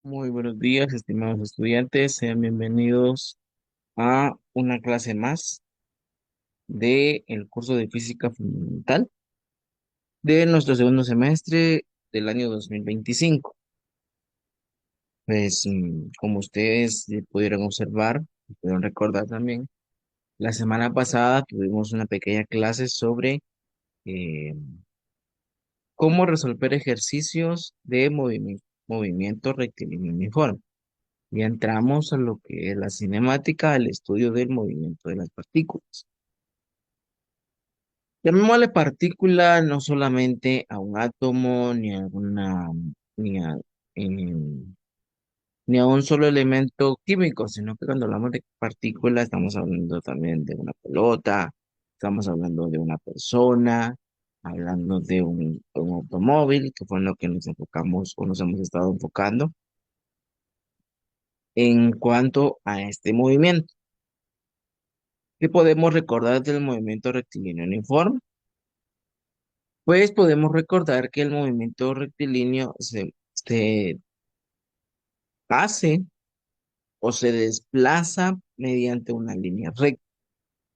Muy buenos días, estimados estudiantes. Sean bienvenidos a una clase más del curso de Física Fundamental de nuestro segundo semestre del año 2025. Pues, como ustedes pudieron observar, pudieron recordar también, la semana pasada tuvimos una pequeña clase sobre eh, cómo resolver ejercicios de movimiento rectilíneo uniforme. Y entramos a lo que es la cinemática, el estudio del movimiento de las partículas. Llamémosle partícula no solamente a un átomo, ni a, em, ni a un solo elemento químico, sino que cuando hablamos de partícula estamos hablando también de una pelota, estamos hablando de una persona, hablando de un automóvil, que fue en lo que nos enfocamos o nos hemos estado enfocando en cuanto a este movimiento. ¿Qué podemos recordar del movimiento rectilíneo uniforme? Pues podemos recordar que el movimiento rectilíneo se hace o se desplaza mediante una línea recta,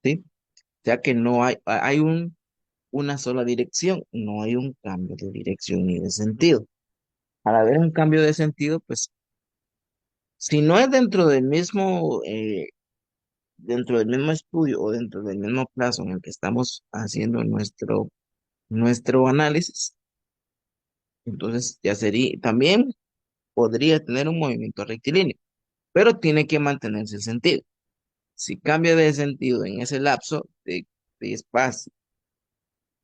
¿sí? O sea que no hay una sola dirección, no hay un cambio de dirección ni de sentido. Al haber un cambio de sentido, pues si no es dentro del mismo estudio o dentro del mismo plazo en el que estamos haciendo nuestro análisis, entonces ya sería, también podría tener un movimiento rectilíneo, pero tiene que mantenerse el sentido. Si cambia de sentido en ese lapso de espacio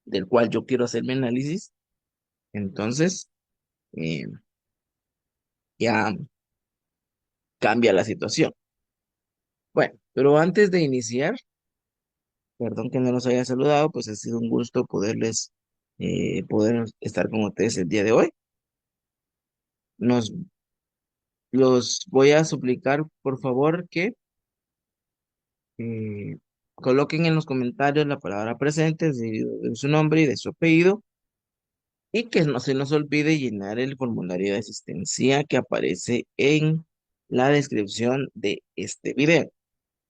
del cual yo quiero hacer mi análisis, entonces eh, ya cambia la situación. Bueno, pero antes de iniciar, perdón que no los haya saludado, pues ha sido un gusto poder estar con ustedes el día de hoy. Nos los voy a suplicar, por favor, que eh, coloquen en los comentarios la palabra presente, de su nombre y de su apellido, y que no se nos olvide llenar el formulario de asistencia que aparece en la descripción de este video.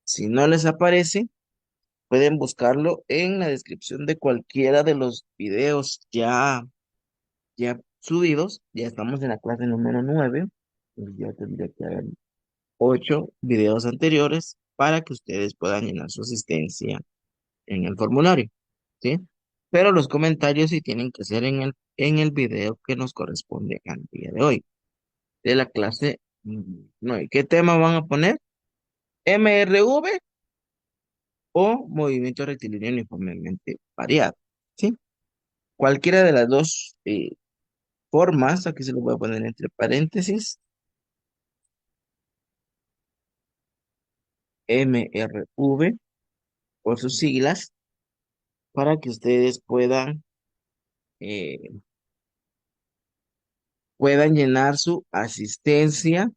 Si no les aparece, pueden buscarlo en la descripción de cualquiera de los videos ya subidos. Ya estamos en la clase número 9, pues ya tendría que haber 8 videos anteriores para que ustedes puedan llenar su asistencia en el formulario, ¿sí? Pero los comentarios sí tienen que ser en el video que nos corresponde al día de hoy, de la clase 9. ¿Qué tema van a poner? MRV o movimiento rectilíneo uniformemente variado, ¿sí? Cualquiera de las dos formas, aquí se lo voy a poner entre paréntesis, MRV por sus siglas, para que ustedes eh, puedan llenar su asistencia.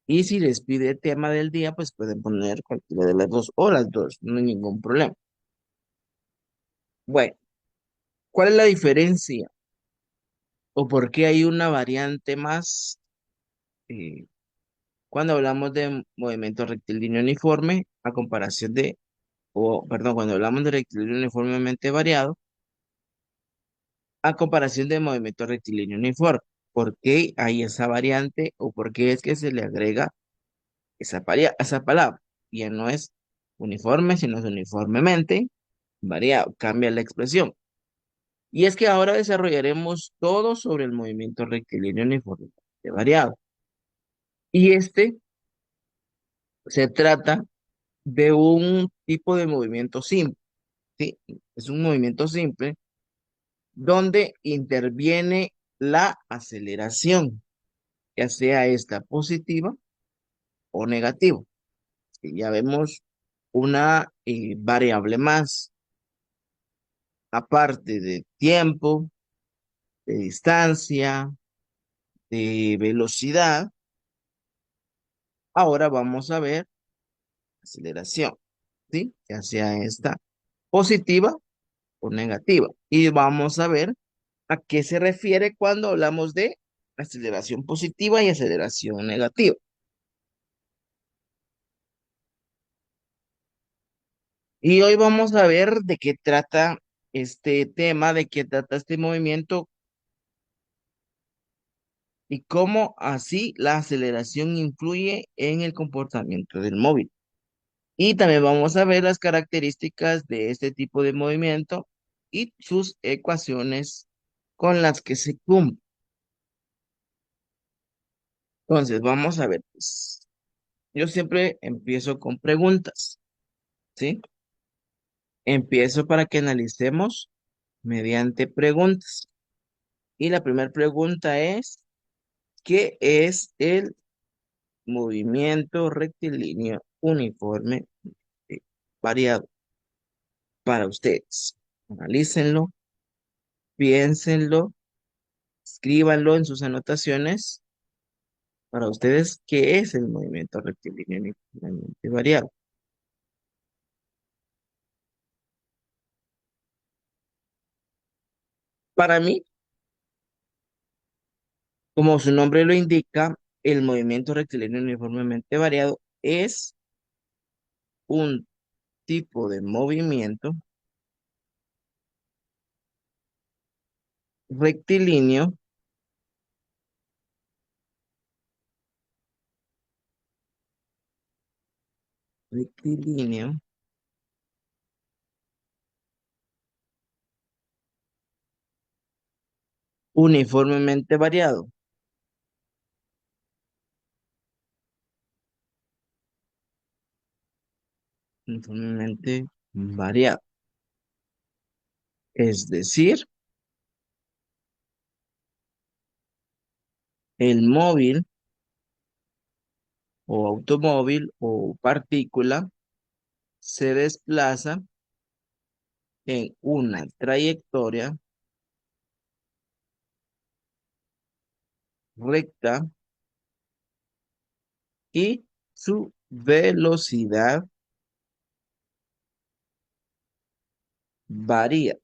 Y si les pide tema del día, pues pueden poner cualquiera de las dos o las dos, no hay ningún problema. Bueno, ¿cuál es la diferencia o por qué hay una variante más eh, cuando hablamos de movimiento rectilíneo uniforme a comparación perdón, cuando hablamos de rectilíneo uniformemente variado a comparación de movimiento rectilíneo uniforme? ¿Por qué hay esa variante o por qué es que se le agrega esa palabra? Ya no es uniforme, sino es uniformemente variado, cambia la expresión. Y es que ahora desarrollaremos todo sobre el movimiento rectilíneo uniforme variado. Y este se trata de un tipo de movimiento simple, ¿sí? Es un movimiento simple donde interviene la aceleración, ya sea esta positiva o negativa. Y ya vemos una variable más, aparte de tiempo, de distancia, de velocidad. Ahora vamos a ver aceleración, ¿sí? Ya sea esta positiva o negativa. Y vamos a ver a qué se refiere cuando hablamos de aceleración positiva y aceleración negativa. Y hoy vamos a ver de qué trata este tema, de qué trata este movimiento y cómo así la aceleración influye en el comportamiento del móvil. Y también vamos a ver las características de este tipo de movimiento y sus ecuaciones con las que se cumplen. Entonces, vamos a ver, pues, yo siempre empiezo con preguntas, ¿sí? Empiezo para que analicemos mediante preguntas. Y la primera pregunta es, ¿qué es el movimiento rectilíneo uniforme variado para ustedes? Analícenlo, piénsenlo, escríbanlo en sus anotaciones. Para ustedes, ¿qué es el movimiento rectilíneo uniformemente variado? Para mí, como su nombre lo indica, el movimiento rectilíneo uniformemente variado es un tipo de movimiento rectilíneo rectilíneo uniformemente variado. Uniformemente variado. Es decir, el móvil o automóvil o partícula se desplaza en una trayectoria recta y su velocidad varía.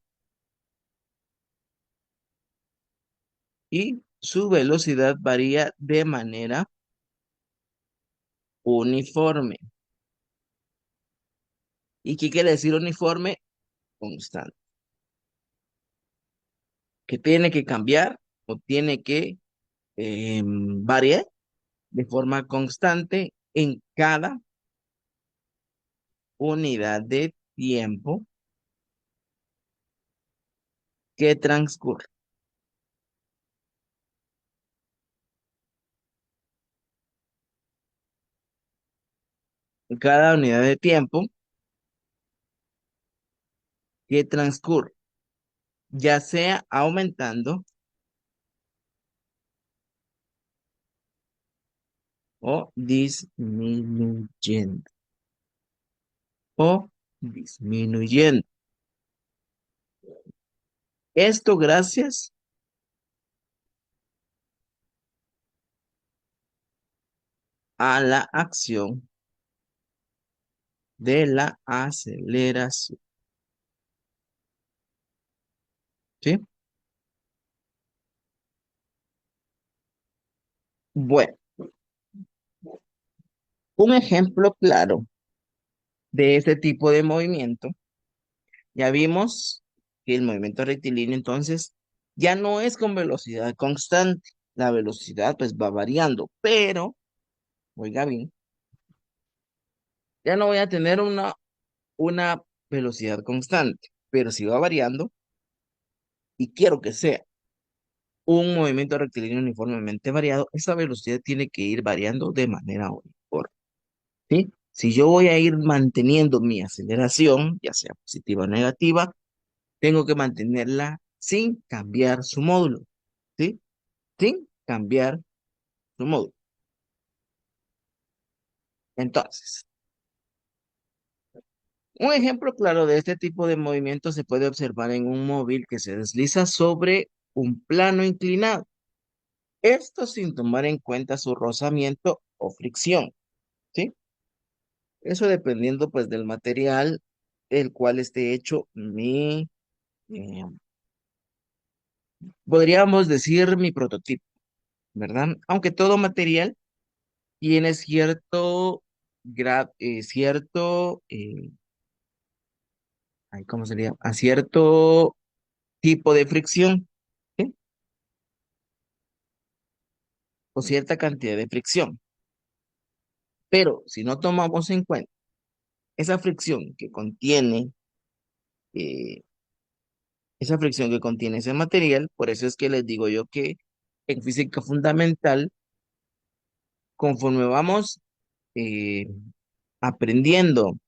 Y su velocidad varía de manera uniforme. ¿Y qué quiere decir uniforme? Constante. Que tiene que cambiar o tiene que variar de forma constante en cada unidad de tiempo que transcurre. Cada unidad de tiempo que transcurre, ya sea aumentando o disminuyendo. O disminuyendo. Esto gracias a la acción de la aceleración. ¿Sí? Bueno, un ejemplo claro de este tipo de movimiento, ya vimos que el movimiento rectilíneo entonces ya no es con velocidad constante. La velocidad pues va variando, pero, oiga bien, ya no voy a tener una velocidad constante, pero si va variando y quiero que sea un movimiento rectilíneo uniformemente variado, esa velocidad tiene que ir variando de manera uniforme, ¿sí? Si yo voy a ir manteniendo mi aceleración, ya sea positiva o negativa, tengo que mantenerla sin cambiar su módulo, ¿sí? Sin cambiar su módulo. Entonces, un ejemplo claro de este tipo de movimiento se puede observar en un móvil que se desliza sobre un plano inclinado. Esto sin tomar en cuenta su rozamiento o fricción, ¿sí? Eso dependiendo pues del material el cual esté hecho eh, podríamos decir mi prototipo. ¿verdad? Aunque todo material tiene cierto, ay, ¿cómo sería? A cierto tipo de fricción, ¿sí? O cierta cantidad de fricción. Pero si no tomamos en cuenta esa fricción que contiene, eh, esa fricción que contiene ese material, por eso es que les digo yo que en física fundamental, conforme vamos eh, aprendiendo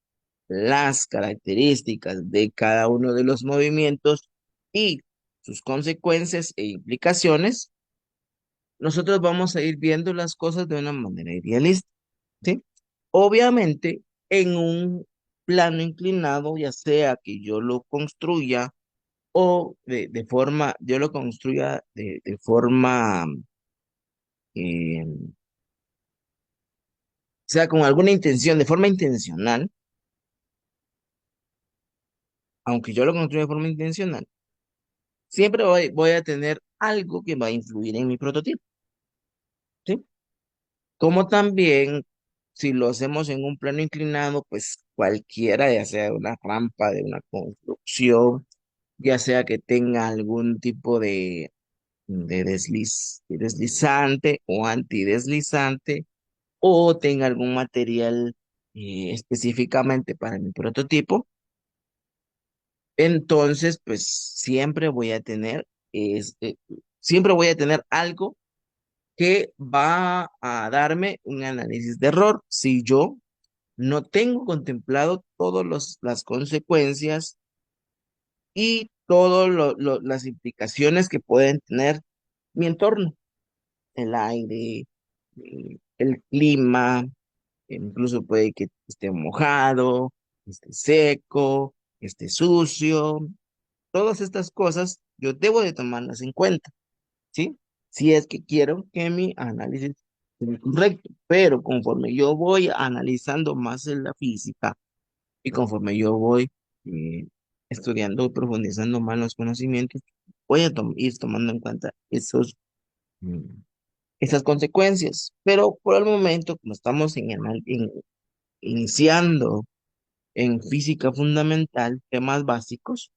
las características de cada uno de los movimientos y sus consecuencias e implicaciones, nosotros vamos a ir viendo las cosas de una manera idealista, ¿sí? Obviamente, en un plano inclinado, ya sea que yo lo construya o de forma, yo lo construya de forma, eh, sea con alguna intención, de forma intencional, aunque yo lo construya de forma intencional, siempre voy a tener algo que va a influir en mi prototipo, ¿sí? Como también, si lo hacemos en un plano inclinado, pues cualquiera, ya sea una rampa de una construcción, ya sea que tenga algún tipo de deslizante o antideslizante, o tenga algún material específicamente para mi prototipo, entonces, pues siempre voy a tener algo que va a darme un análisis de error si yo no tengo contemplado todas las consecuencias y todas las implicaciones que pueden tener mi entorno, el aire, el clima, incluso puede que esté mojado, esté seco, esté sucio. Todas estas cosas yo debo de tomarlas en cuenta, ¿sí? Si es que quiero que mi análisis sea correcto, pero conforme yo voy analizando más en la física y conforme yo voy eh, estudiando y profundizando más los conocimientos, voy a ir tomando en cuenta mm, esas consecuencias. Pero por el momento, como estamos iniciando en física fundamental, temas básicos,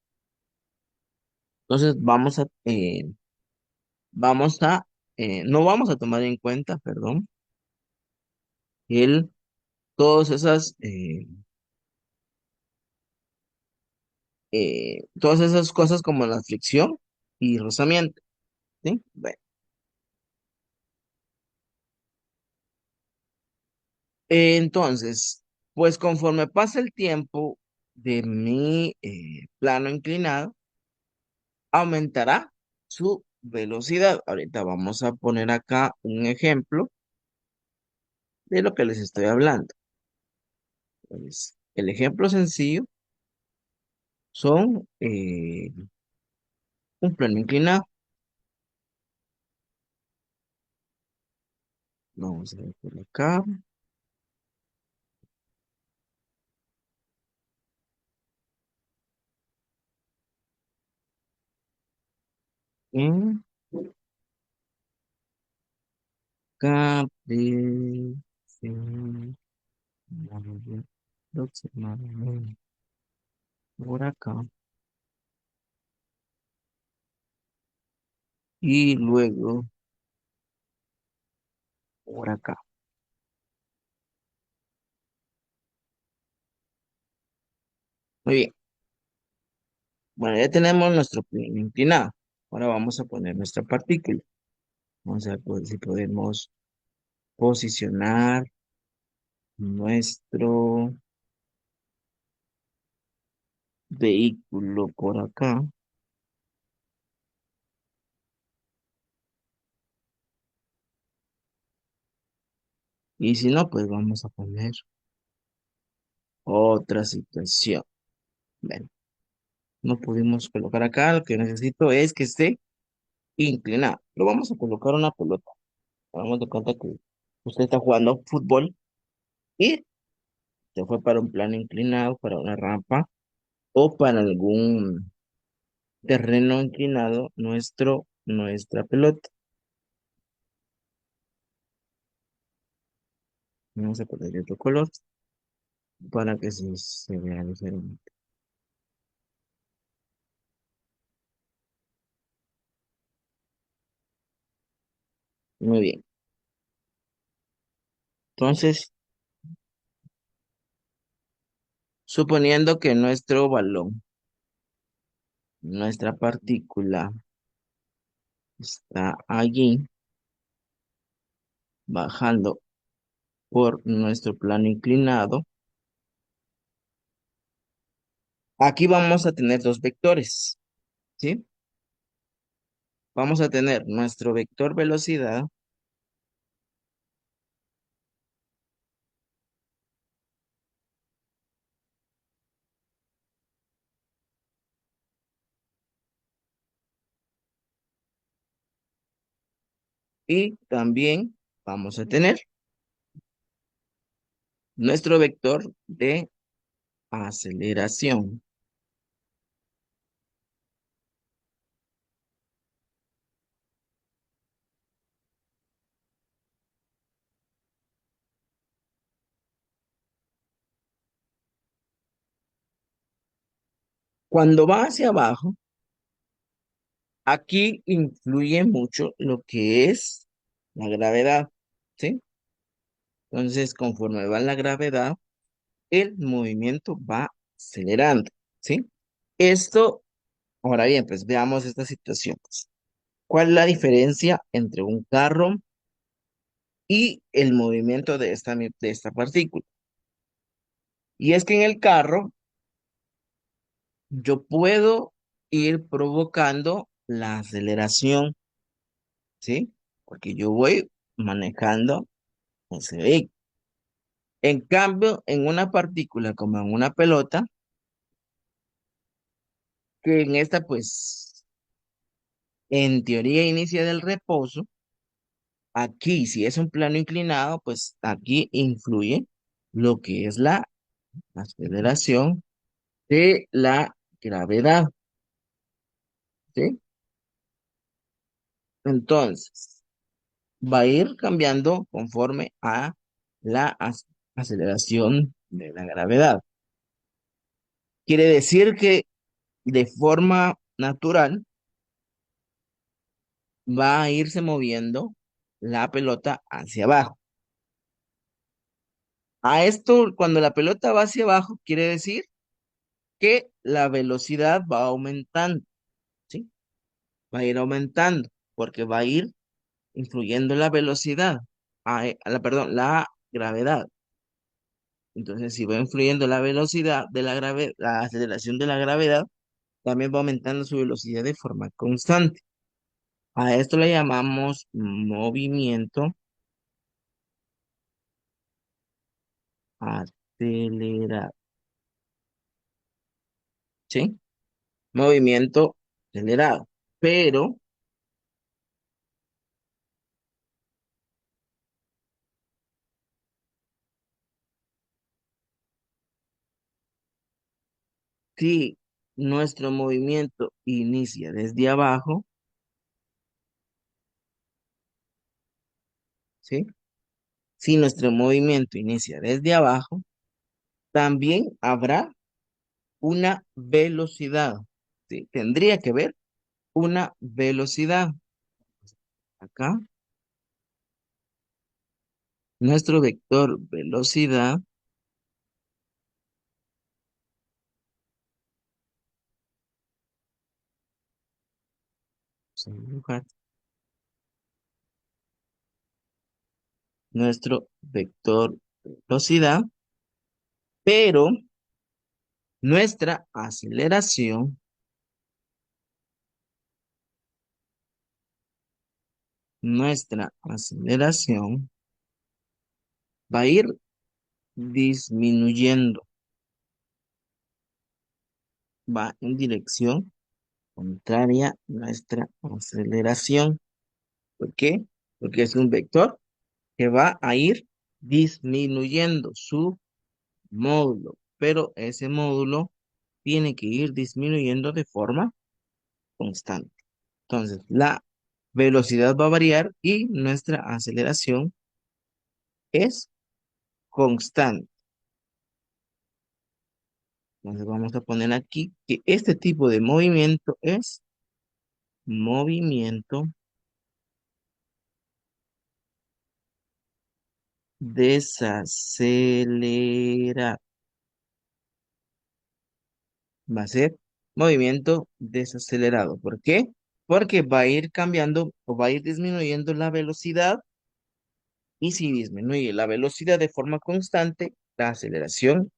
entonces vamos a, no vamos a tomar en cuenta, perdón, el, todas esas cosas como la fricción y rozamiento, ¿sí? Bueno, entonces, pues conforme pasa el tiempo de mi plano inclinado, aumentará su velocidad. Ahorita vamos a poner acá un ejemplo de lo que les estoy hablando. Pues, el ejemplo sencillo son un plano inclinado. Vamos a ver por acá. En Gabriel, sí, aproximadamente por acá. Y luego por acá. Muy bien. Bueno, ya tenemos nuestro plano inclinado. Ahora vamos a poner nuestra partícula. Vamos a ver si podemos posicionar nuestro vehículo por acá. Y si no, pues vamos a poner otra situación. Bueno, no pudimos colocar acá. Lo que necesito es que esté inclinado. Lo vamos a colocar una pelota. Vamos de cuenta que usted está jugando fútbol y se fue para un plano inclinado, para una rampa o para algún terreno inclinado nuestra pelota. Vamos a poner otro color para que se vea diferente. Muy bien. Entonces, suponiendo que nuestro balón, nuestra partícula, está allí bajando por nuestro plano inclinado, aquí vamos a tener dos vectores, ¿sí? Vamos a tener nuestro vector velocidad y también vamos a tener nuestro vector de aceleración. Cuando va hacia abajo, aquí influye mucho lo que es la gravedad, ¿sí? Entonces, conforme va la gravedad, el movimiento va acelerando, ¿sí? Esto, ahora bien, pues veamos esta situación. ¿Cuál es la diferencia entre un carro y el movimiento de esta partícula? Y es que en el carro yo puedo ir provocando la aceleración, ¿sí? Porque yo voy manejando ese vehículo. En cambio, en una partícula como en una pelota, que en esta pues en teoría inicia del reposo, aquí si es un plano inclinado, pues aquí influye lo que es la aceleración de la gravedad, ¿sí? Entonces, va a ir cambiando conforme a la aceleración de la gravedad. Quiere decir que de forma natural va a irse moviendo la pelota hacia abajo. A esto, cuando la pelota va hacia abajo, quiere decir que la velocidad va aumentando, ¿sí? Va a ir aumentando porque va a ir influyendo la velocidad, perdón, la gravedad. Entonces, si va influyendo la velocidad de la aceleración de la gravedad, también va aumentando su velocidad de forma constante. A esto le llamamos movimiento acelerado, ¿sí? Movimiento acelerado. Pero si nuestro movimiento inicia desde abajo, ¿sí? Si nuestro movimiento inicia desde abajo, también habrá una velocidad, ¿sí? Tendría que haber una velocidad. Acá, nuestro vector velocidad, vamos a dibujar nuestro vector velocidad, pero nuestra aceleración va a ir disminuyendo, va en dirección contraria a nuestra aceleración. ¿Por qué? Porque es un vector que va a ir disminuyendo su módulo, pero ese módulo tiene que ir disminuyendo de forma constante. Entonces, la velocidad va a variar y nuestra aceleración es constante. Entonces vamos a poner aquí que este tipo de movimiento es movimiento desacelerado. Va a ser movimiento desacelerado. ¿Por qué? Porque va a ir cambiando o va a ir disminuyendo la velocidad y si disminuye la velocidad de forma constante, la aceleración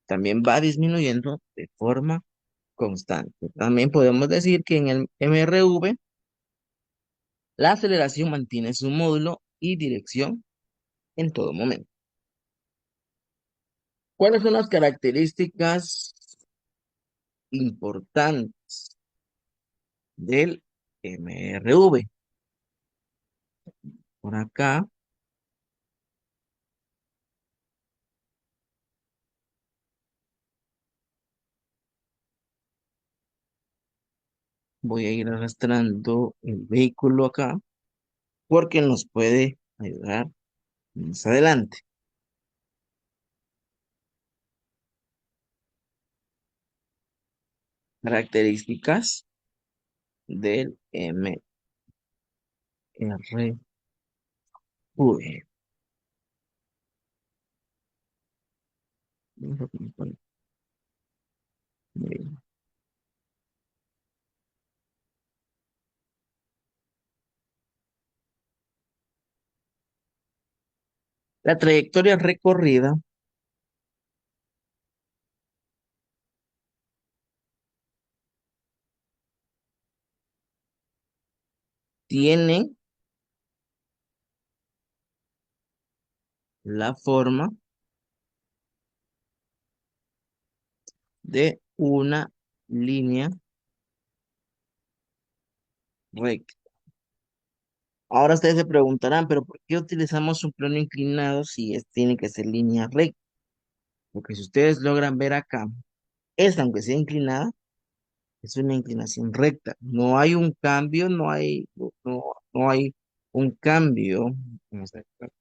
también va disminuyendo de forma constante. También podemos decir que en el MRV la aceleración mantiene su módulo y dirección en todo momento. ¿Cuáles son las características importantes del MRV? Por acá voy a ir arrastrando el vehículo acá porque nos puede ayudar más adelante. Características del MRV. La trayectoria recorrida tiene la forma de una línea recta. Ahora ustedes se preguntarán, pero ¿por qué utilizamos un plano inclinado si tiene que ser línea recta? Porque si ustedes logran ver acá, esta, aunque sea inclinada, es una inclinación recta. No hay un cambio, no hay un cambio. Vamos a ver,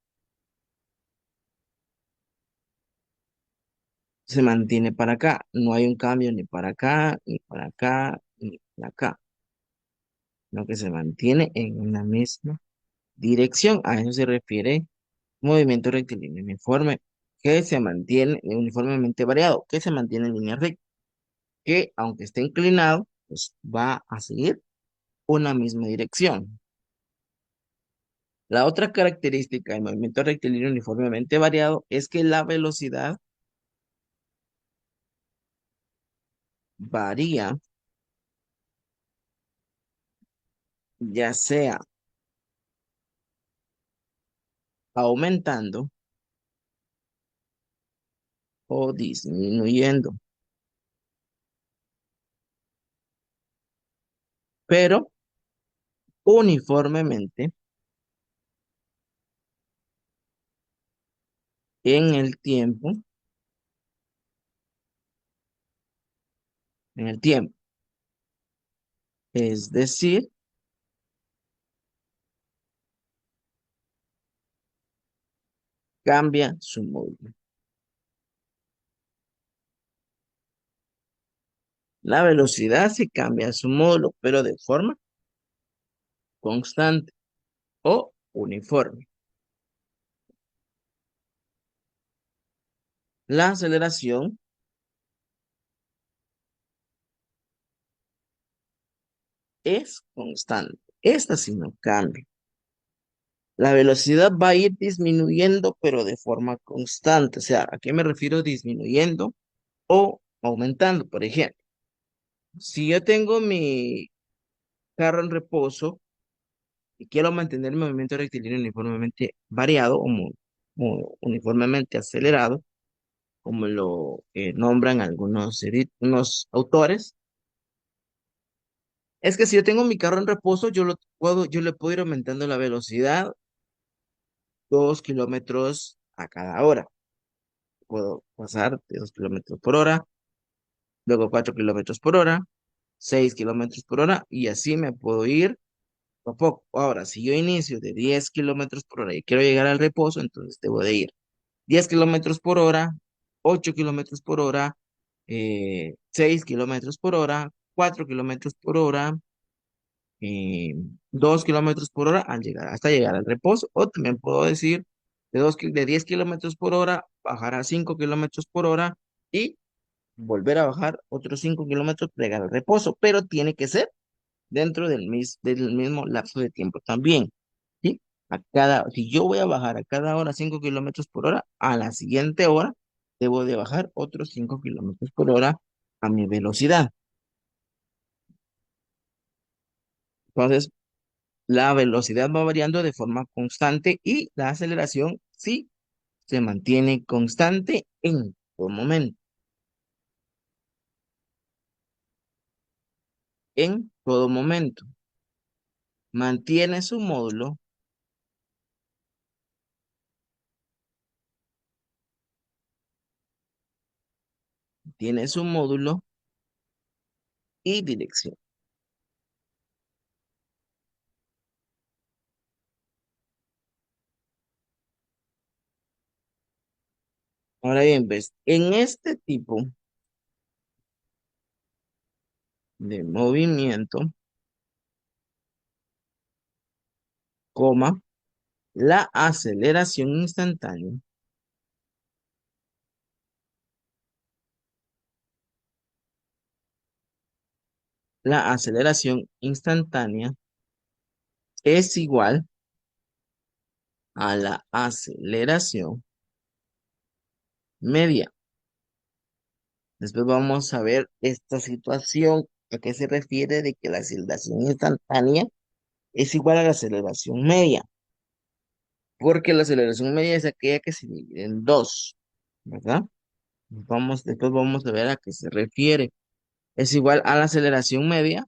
se mantiene para acá. No hay un cambio ni para acá, ni para acá, ni para acá. Sino que se mantiene en una misma dirección. A eso se refiere movimiento rectilíneo uniforme, que se mantiene uniformemente variado, que se mantiene en línea recta, que aunque esté inclinado, pues va a seguir una misma dirección. La otra característica del movimiento rectilíneo uniformemente variado es que la velocidad varía, ya sea aumentando o disminuyendo, pero uniformemente en el tiempo, en el tiempo. Es decir, cambia su módulo. La velocidad sí cambia su módulo, pero de forma constante o uniforme. La aceleración es constante. Esta sí no cambia. La velocidad va a ir disminuyendo, pero de forma constante. O sea, ¿a qué me refiero disminuyendo o aumentando? Por ejemplo, si yo tengo mi carro en reposo y quiero mantener el movimiento rectilíneo uniformemente variado o uniformemente acelerado, como lo nombran algunos unos autores, es que si yo tengo mi carro en reposo, yo le puedo ir aumentando la velocidad 2 kilómetros a cada hora. Puedo pasar de 2 kilómetros por hora, luego 4 kilómetros por hora, 6 kilómetros por hora, y así me puedo ir poco a poco. Ahora, si yo inicio de 10 kilómetros por hora y quiero llegar al reposo, entonces debo de ir 10 kilómetros por hora, 8 kilómetros por hora, 6 kilómetros por hora, 4 kilómetros por hora, 2 kilómetros por hora al llegar, hasta llegar al reposo. O también puedo decir de 10 kilómetros por hora, bajar a 5 kilómetros por hora y volver a bajar otros 5 kilómetros para llegar al reposo. Pero tiene que ser dentro del mismo lapso de tiempo también. ¿Sí? Si yo voy a bajar a cada hora 5 kilómetros por hora, a la siguiente hora debo de bajar otros 5 kilómetros por hora a mi velocidad. Entonces, la velocidad va variando de forma constante y la aceleración sí se mantiene constante en todo momento. En todo momento. Mantiene su módulo, tiene su módulo y dirección. Ahora bien, ves, en este tipo de movimiento, coma, la aceleración instantánea, la aceleración instantánea es igual a la aceleración media. Después vamos a ver esta situación, a qué se refiere de que la aceleración instantánea es igual a la aceleración media, porque la aceleración media es aquella que se divide en dos, ¿verdad? Después vamos a ver a qué se refiere. Es igual a la aceleración media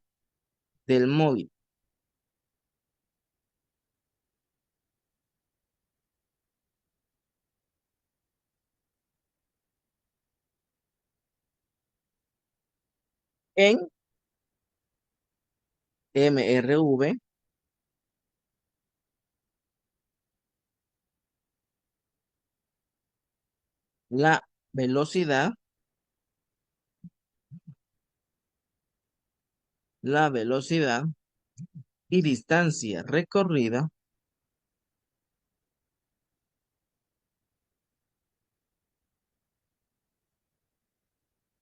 del móvil en mRV, la velocidad, la velocidad y distancia recorrida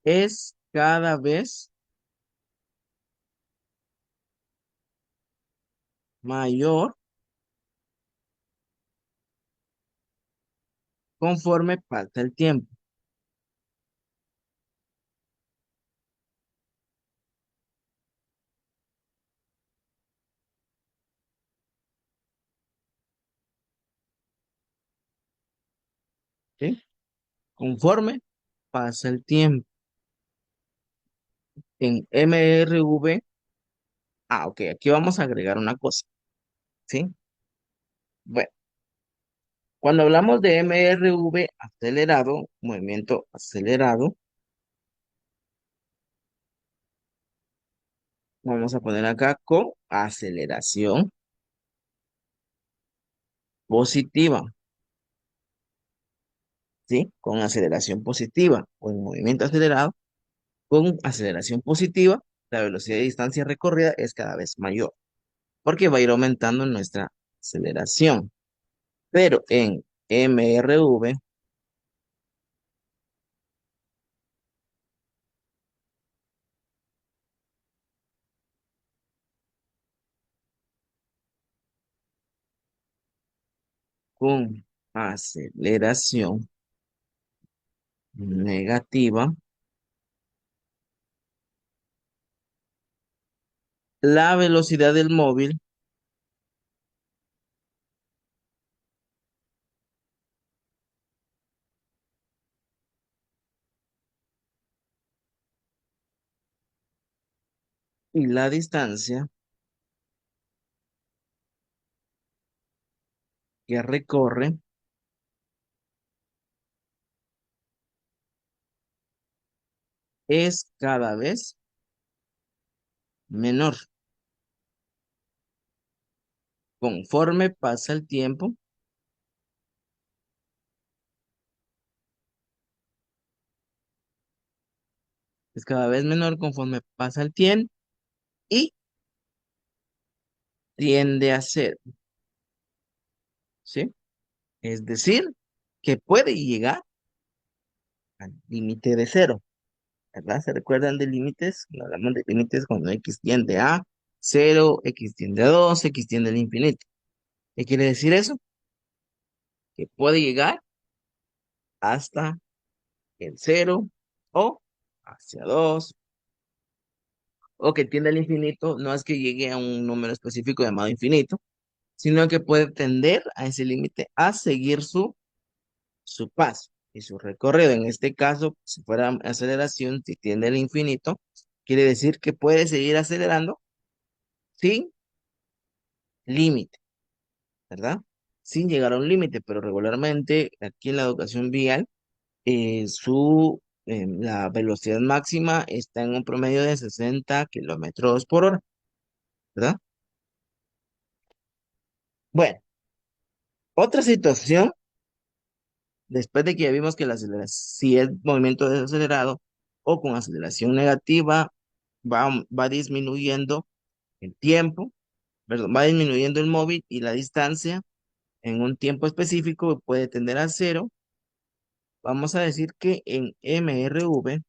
es cada vez mayor conforme pasa el tiempo. ¿Sí? Conforme pasa el tiempo. En MRV, ok, aquí vamos a agregar una cosa, ¿sí? Bueno, cuando hablamos de MRV acelerado, movimiento acelerado, vamos a poner acá con aceleración positiva, ¿sí? Con aceleración positiva o en movimiento acelerado, con aceleración positiva, la velocidad de distancia recorrida es cada vez mayor, porque va a ir aumentando nuestra aceleración. Pero en MRV, con aceleración negativa, la velocidad del móvil y la distancia que recorre es cada vez menor. Conforme pasa el tiempo, es cada vez menor conforme pasa el tiempo y tiende a cero, ¿sí? Es decir, que puede llegar al límite de cero, ¿verdad? ¿Se recuerdan de límites? Cuando hablamos de límites cuando x tiende a cero, x tiende a 2, x tiende al infinito. ¿Qué quiere decir eso? Que puede llegar hasta el cero o hacia 2 o que tiende al infinito. No es que llegue a un número específico llamado infinito, sino que puede tender a ese límite a seguir su paso y su recorrido. En este caso, si fuera aceleración, si tiende al infinito, quiere decir que puede seguir acelerando sin límite, ¿verdad? Sin llegar a un límite, pero regularmente aquí en la educación vial, la velocidad máxima está en un promedio de 60 kilómetros por hora, ¿verdad? Bueno, otra situación, después de que ya vimos que la aceleración, si es movimiento desacelerado o con aceleración negativa, va disminuyendo el tiempo, perdón, va disminuyendo el móvil y la distancia en un tiempo específico puede tender a cero. Vamos a decir que en MRV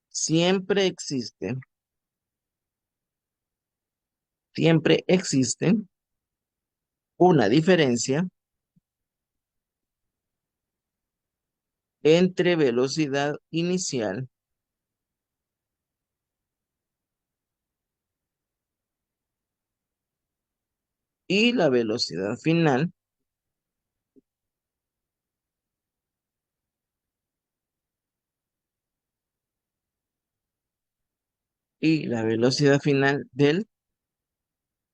siempre existe una diferencia entre velocidad inicial y la velocidad final, del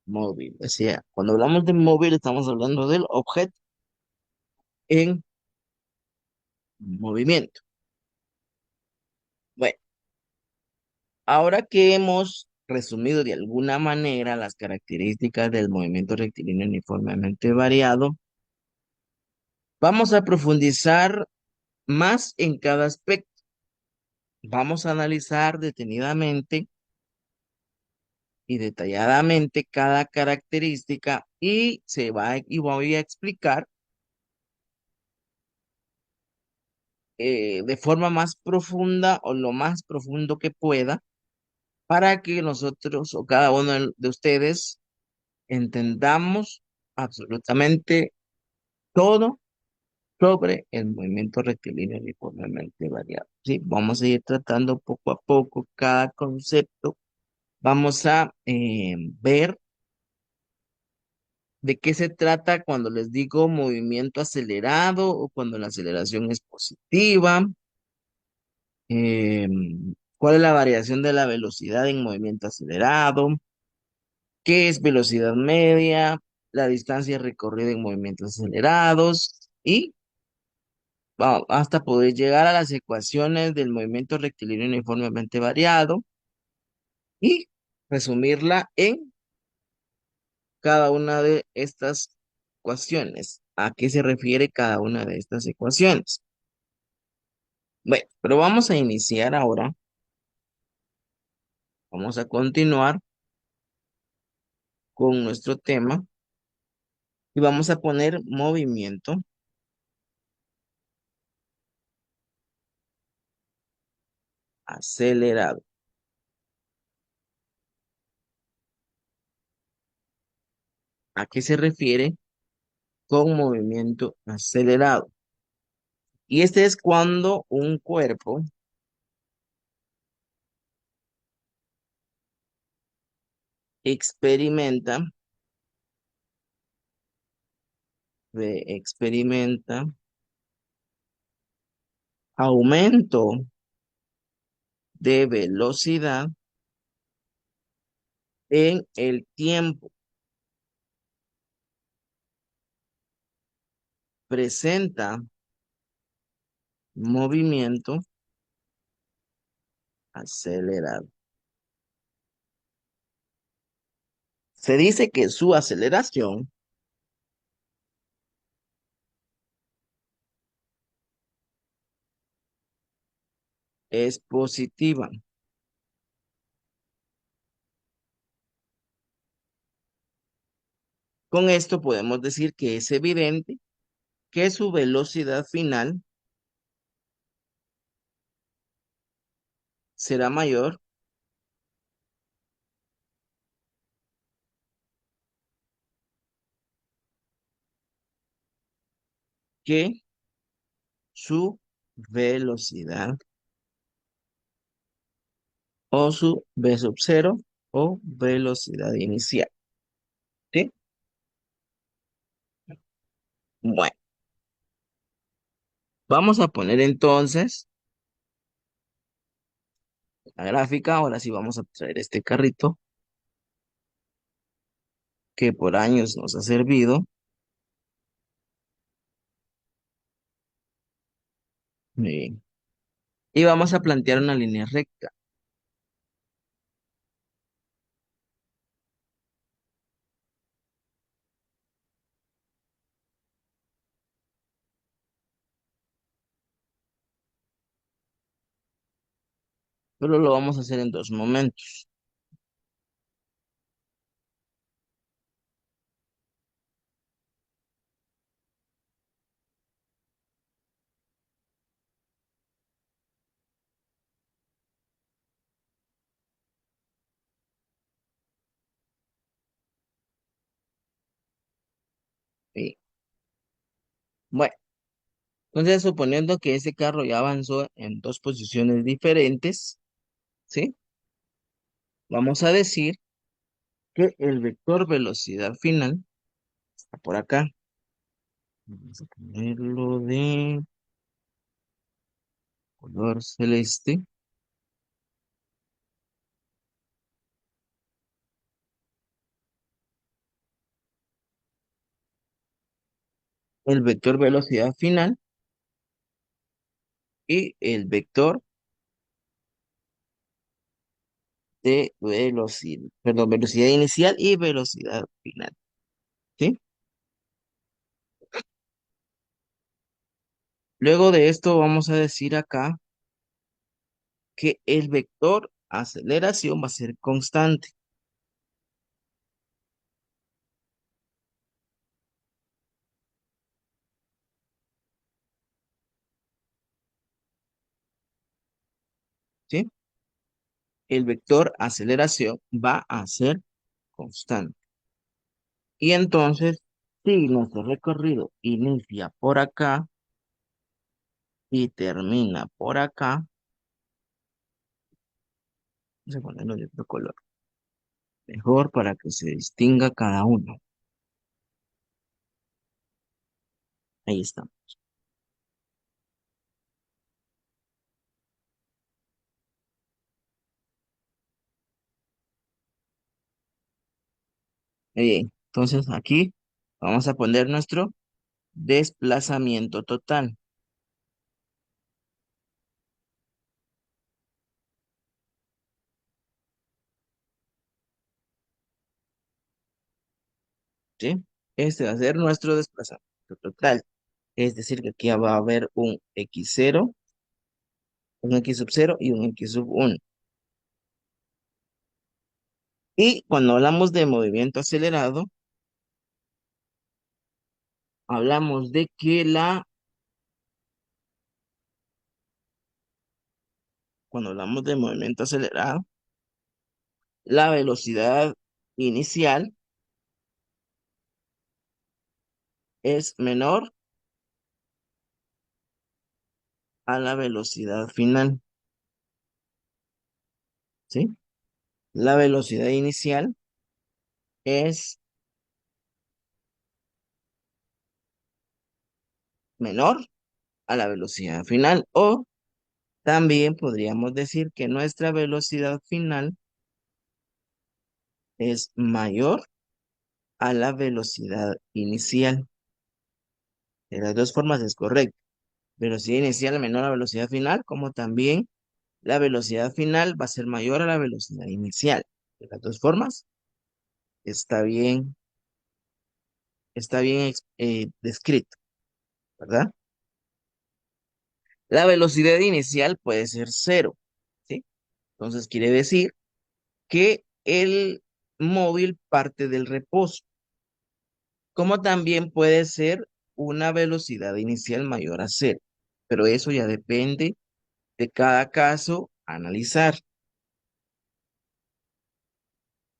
móvil. O sea, cuando hablamos de móvil estamos hablando del objeto en movimiento. Bueno, ahora que hemos resumido de alguna manera las características del movimiento rectilíneo uniformemente variado, vamos a profundizar más en cada aspecto. Vamos a analizar detenidamente y detalladamente cada característica y voy a explicar de forma más profunda o lo más profundo que pueda para que nosotros o cada uno de ustedes entendamos absolutamente todo sobre el movimiento rectilíneo uniformemente variable. Sí, vamos a ir tratando poco a poco cada concepto. Vamos a ver de qué se trata cuando les digo movimiento acelerado o cuando la aceleración es positiva. ¿Cuál es la variación de la velocidad en movimiento acelerado? ¿Qué es velocidad media? La distancia recorrida en movimientos acelerados y hasta poder llegar a las ecuaciones del movimiento rectilíneo uniformemente variado y resumirla en cada una de estas ecuaciones. ¿A qué se refiere cada una de estas ecuaciones? Bueno, pero vamos a iniciar ahora. Vamos a continuar con nuestro tema y vamos a poner movimiento acelerado. ¿A qué se refiere con movimiento acelerado? Y este es cuando un cuerpo experimenta, experimenta aumento de velocidad en el tiempo. Presenta movimiento acelerado. Se dice que su aceleración es positiva. Con esto podemos decir que es evidente que su velocidad final será mayor que su velocidad o su v sub cero o velocidad inicial. ¿Sí? Bueno, vamos a poner entonces la gráfica. Ahora sí vamos a traer este carrito que por años nos ha servido. Bien. Y vamos a plantear una línea recta. Pero lo vamos a hacer en dos momentos. Bien. Bueno, entonces suponiendo que ese carro ya avanzó en dos posiciones diferentes, ¿sí? Vamos a decir que el vector velocidad final está por acá. Vamos a ponerlo de color celeste. El vector velocidad final y el vector de velocidad, perdón, velocidad inicial y velocidad final, ¿sí? Luego de esto vamos a decir acá que el vector aceleración va a ser constante, ¿sí? El vector aceleración va a ser constante. Y entonces, si nuestro recorrido inicia por acá y termina por acá, vamos a ponerlo de otro color, mejor para que se distinga cada uno. Ahí está. Bien, entonces aquí vamos a poner nuestro desplazamiento total, ¿sí? Este va a ser nuestro desplazamiento total. Es decir, que aquí va a haber un x0, un x sub 0 y un x sub 1. Y cuando hablamos de movimiento acelerado, hablamos de que cuando hablamos de movimiento acelerado, la velocidad inicial es menor a la velocidad final, ¿sí? La velocidad inicial es menor a la velocidad final, o también podríamos decir que nuestra velocidad final es mayor a la velocidad inicial. De las dos formas es correcto. Velocidad inicial menor a la velocidad final, como también la velocidad final va a ser mayor a la velocidad inicial. De las dos formas está bien, está bien descrito, ¿verdad? La velocidad inicial puede ser cero, ¿sí? Entonces quiere decir que el móvil parte del reposo, como también puede ser una velocidad inicial mayor a cero, pero eso ya depende de cada caso a analizar.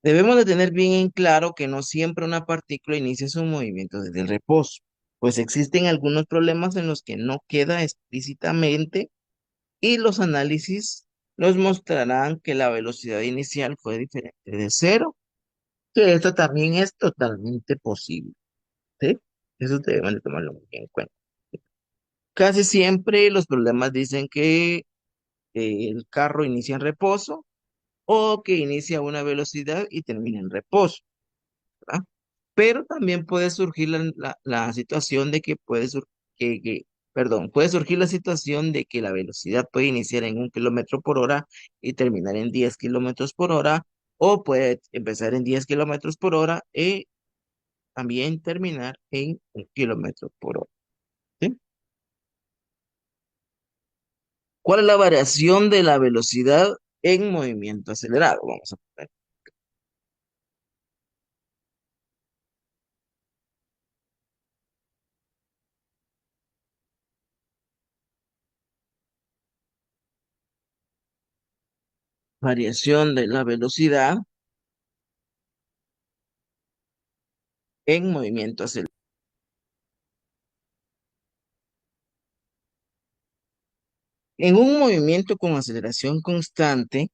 Debemos de tener bien en claro que no siempre una partícula inicia su movimiento desde el reposo, pues existen algunos problemas en los que no queda explícitamente y los análisis nos mostrarán que la velocidad inicial fue diferente de cero, que esto también es totalmente posible, ¿sí? Eso debemos de tomarlo muy en cuenta. Casi siempre los problemas dicen que el carro inicia en reposo o que inicia a una velocidad y termina en reposo, ¿verdad? Pero también puede surgir la situación de que puede surgir la situación de que la velocidad puede iniciar en 1 km/h y terminar en 10 km/h, o puede empezar en 10 km/h y también terminar en 1 km/h, ¿sí? ¿Cuál es la variación de la velocidad en movimiento acelerado? Vamos a poner variación de la velocidad en movimiento acelerado. En un movimiento con aceleración constante,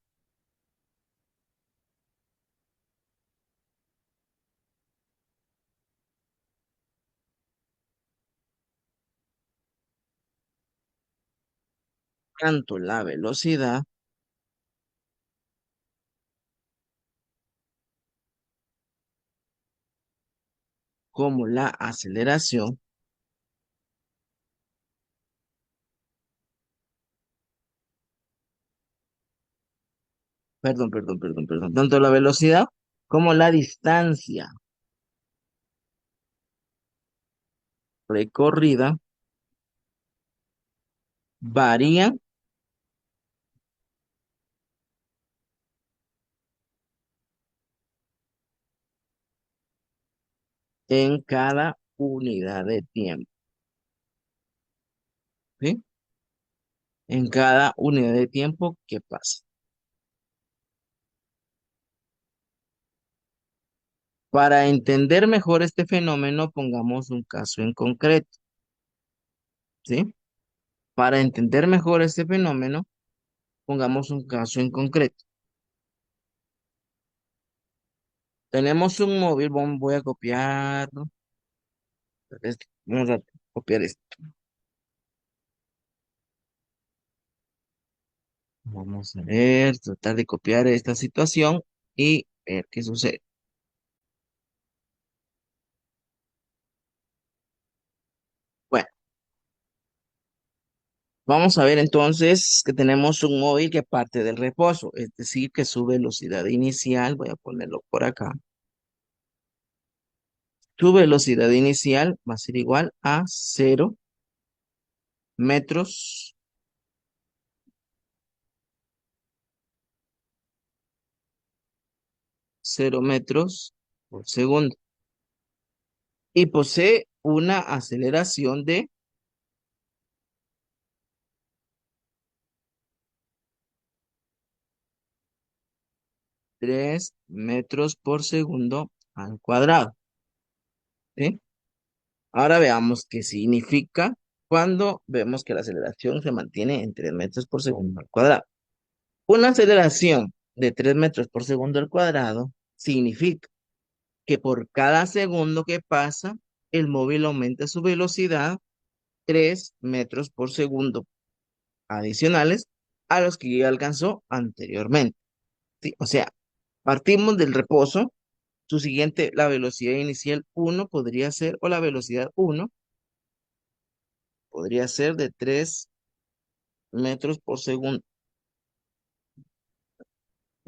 tanto la velocidad como la aceleración, perdón, tanto la velocidad como la distancia recorrida varían en cada unidad de tiempo, ¿sí? En cada unidad de tiempo que pasa. Para entender mejor este fenómeno, pongamos un caso en concreto, ¿sí? Para entender mejor este fenómeno, pongamos un caso en concreto. Tenemos un móvil, voy a copiar, vamos a copiar esto. Vamos a ver, tratar de copiar esta situación y ver qué sucede. Bueno, vamos a ver entonces que tenemos un móvil que parte del reposo, es decir, que su velocidad inicial, voy a ponerlo por acá, su velocidad inicial va a ser igual a 0 metros, 0 metros por segundo, y posee una aceleración de 3 metros por segundo al cuadrado, ¿sí? Ahora veamos qué significa cuando vemos que la aceleración se mantiene en 3 metros por segundo al cuadrado. Una aceleración de 3 metros por segundo al cuadrado significa que por cada segundo que pasa, el móvil aumenta su velocidad 3 metros por segundo adicionales a los que ya alcanzó anteriormente, ¿sí? O sea, partimos del reposo. Su siguiente, la velocidad inicial uno podría ser, o la velocidad uno podría ser de 3 metros por segundo.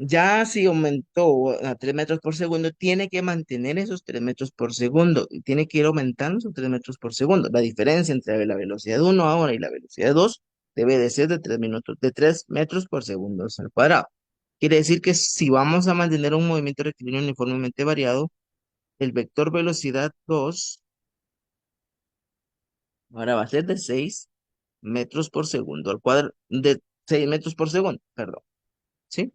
Ya si aumentó a 3 metros por segundo, tiene que mantener esos 3 metros por segundo y tiene que ir aumentando esos 3 metros por segundo. La diferencia entre la velocidad uno ahora y la velocidad 2 debe de ser de 3 minutos, de 3 metros por segundo al cuadrado. Quiere decir que si vamos a mantener un movimiento rectilíneo uniformemente variado, el vector velocidad 2 ahora va a ser de 6 metros por segundo al cuadrado, de 6 metros por segundo, perdón, ¿sí?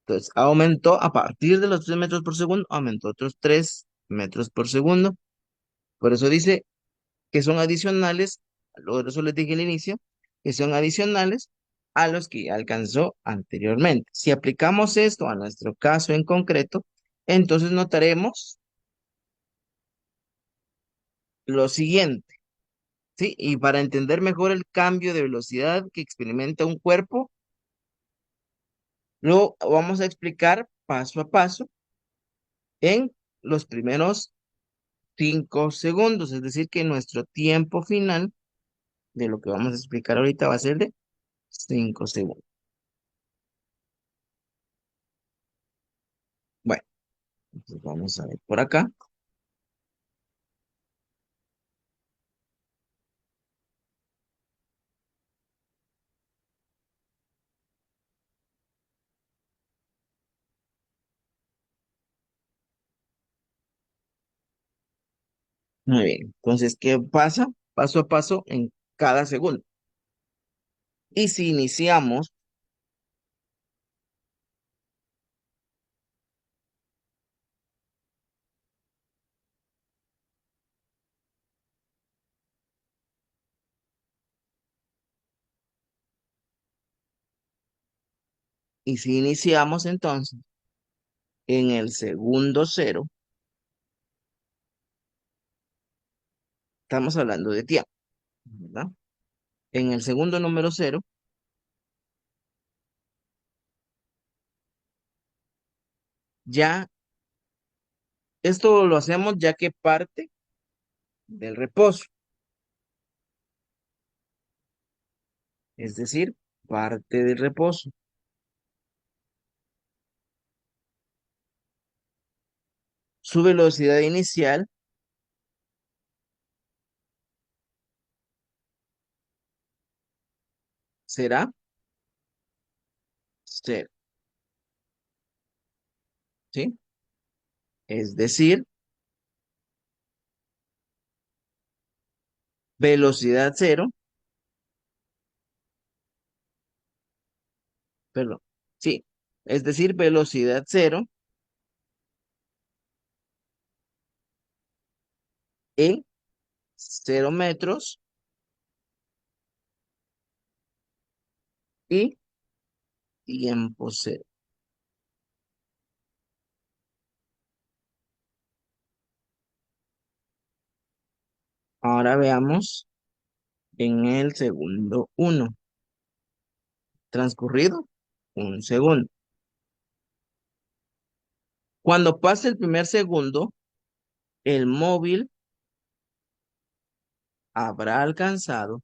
Entonces, aumentó a partir de los 3 metros por segundo, aumentó otros 3 metros por segundo. Por eso dice que son adicionales, eso les dije al inicio, que son adicionales a los que ya alcanzó anteriormente. Si aplicamos esto a nuestro caso en concreto, entonces notaremos lo siguiente, ¿sí? Y para entender mejor el cambio de velocidad que experimenta un cuerpo, lo vamos a explicar paso a paso en los primeros 5 segundos, es decir, que nuestro tiempo final de lo que vamos a explicar ahorita va a ser de 5 segundos. Bueno, entonces vamos a ver por acá. Muy bien, entonces, ¿qué pasa? Paso a paso en cada segundo. Y si iniciamos, entonces en el segundo cero, estamos hablando de tiempo, ¿verdad? En el segundo número cero, ya esto lo hacemos ya que parte del reposo, es decir, parte del reposo. Su velocidad inicial será cero, ¿sí? Es decir, velocidad cero, perdón, sí, es decir, velocidad cero en 0 metros y tiempo cero. Ahora veamos en el segundo uno, transcurrido un segundo. Cuando pase el primer segundo, el móvil habrá alcanzado,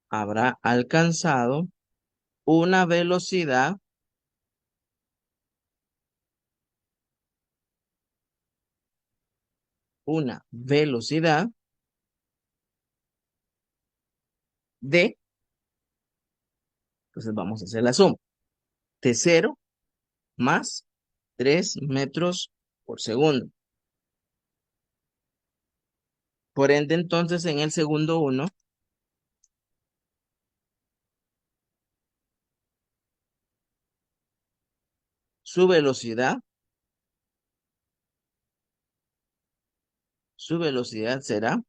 habrá alcanzado una velocidad, una velocidad de, entonces vamos a hacer la suma, de 0 más 3 metros por segundo. Por ende, entonces, en el segundo uno, su velocidad, su velocidad será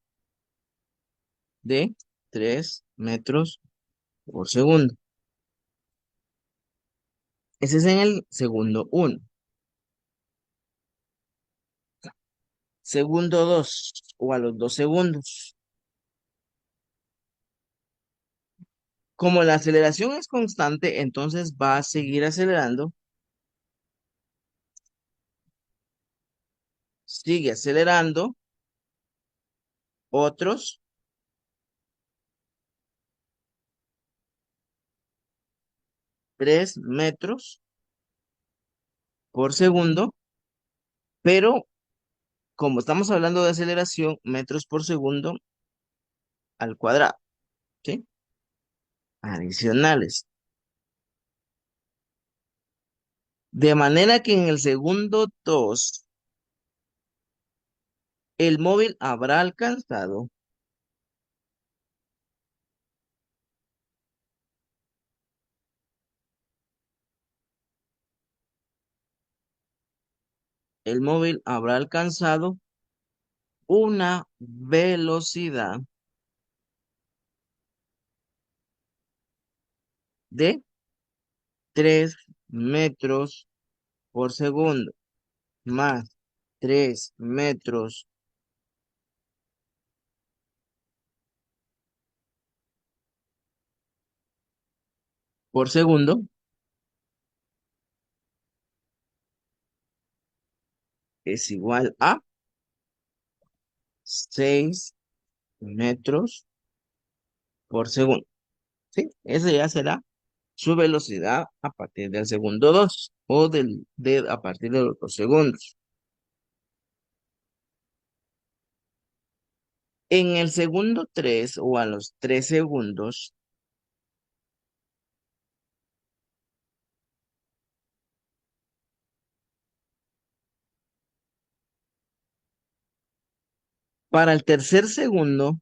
de 3 metros por segundo. Ese es en el segundo uno. Segundo 2 o a los 2 segundos. Como la aceleración es constante, entonces va a seguir acelerando, sigue acelerando otros 3 metros por segundo, pero como estamos hablando de aceleración, metros por segundo, al cuadrado, ¿sí? Adicionales. De manera que en el segundo 2 el móvil habrá alcanzado, el móvil habrá alcanzado una velocidad de 3 metros por segundo, más 3 metros por segundo, es igual a 6 metros por segundo, ¿sí? Esa ya será su velocidad a partir del segundo 2 o a partir de los 2 segundos. En el segundo 3 o a los 3 segundos, para el tercer segundo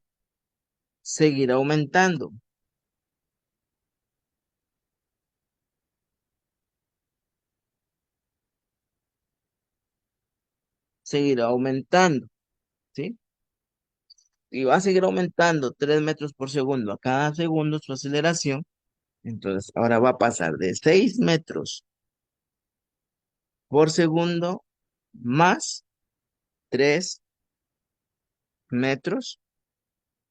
seguirá aumentando, seguirá aumentando, ¿sí? Y va a seguir aumentando 3 metros por segundo a cada segundo su aceleración. Entonces ahora va a pasar de 6 metros por segundo más 3 metros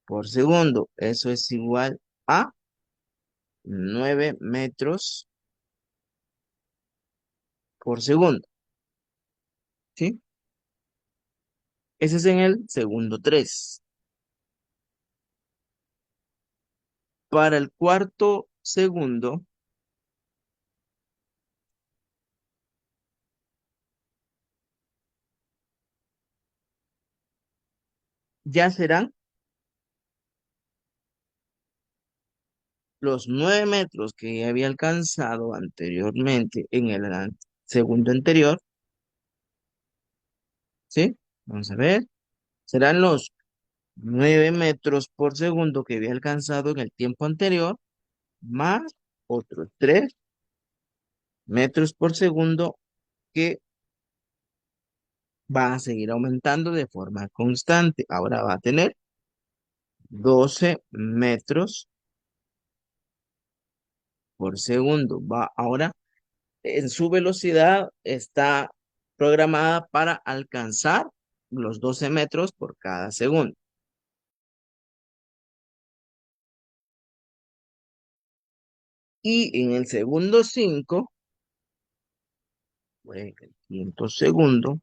por segundo. Eso es igual a 9 metros por segundo, ¿sí? Ese es en el segundo 3. Para el cuarto segundo, ya serán los 9 metros que ya había alcanzado anteriormente en el segundo anterior, ¿sí? Vamos a ver, serán los 9 metros por segundo que había alcanzado en el tiempo anterior, más otros 3 metros por segundo que va a seguir aumentando de forma constante. Ahora va a tener 12 metros por segundo. Va ahora en su velocidad está programada para alcanzar los 12 metros por cada segundo. Y en el segundo 5, el quinto segundo,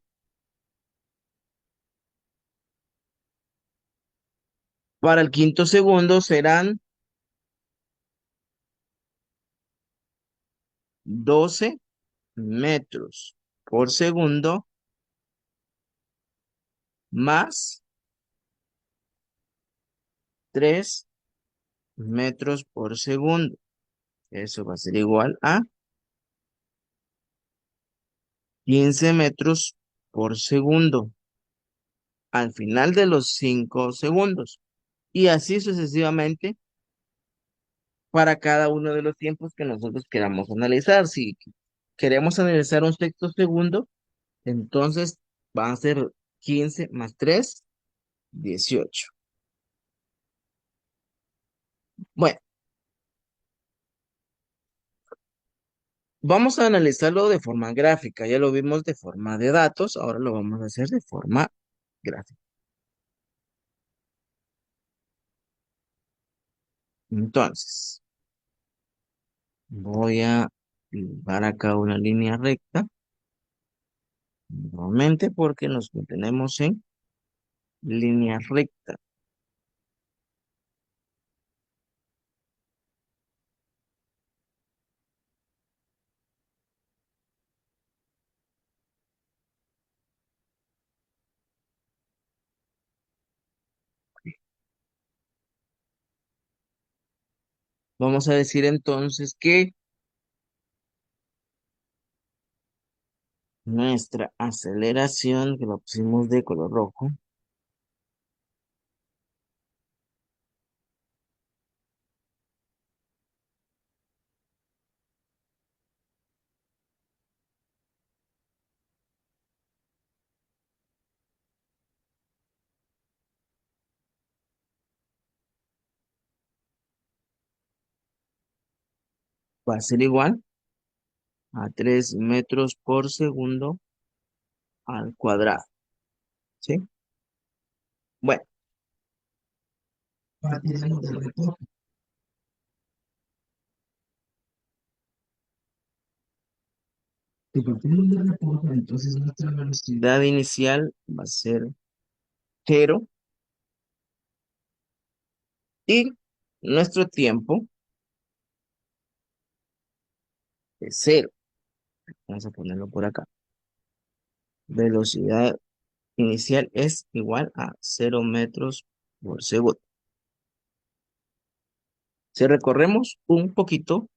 para el quinto segundo serán 12 metros por segundo más 3 metros por segundo. Eso va a ser igual a 15 metros por segundo al final de los 5 segundos. Y así sucesivamente para cada uno de los tiempos que nosotros queramos analizar. Si queremos analizar un sexto segundo, entonces va a ser 15 más 3, 18. Bueno, vamos a analizarlo de forma gráfica. Ya lo vimos de forma de datos, ahora lo vamos a hacer de forma gráfica. Entonces, voy a dibujar acá una línea recta, nuevamente porque nos mantenemos en línea recta. Vamos a decir entonces que nuestra aceleración, que la pusimos de color rojo, va a ser igual a 3 metros por segundo al cuadrado, ¿sí? Bueno, partiremos del reporte. Si partimos del reporte, entonces nuestra velocidad inicial va a ser cero y nuestro tiempo es cero. Vamos a ponerlo por acá. Velocidad inicial es igual a 0 metros por segundo. Si recorremos un poquito,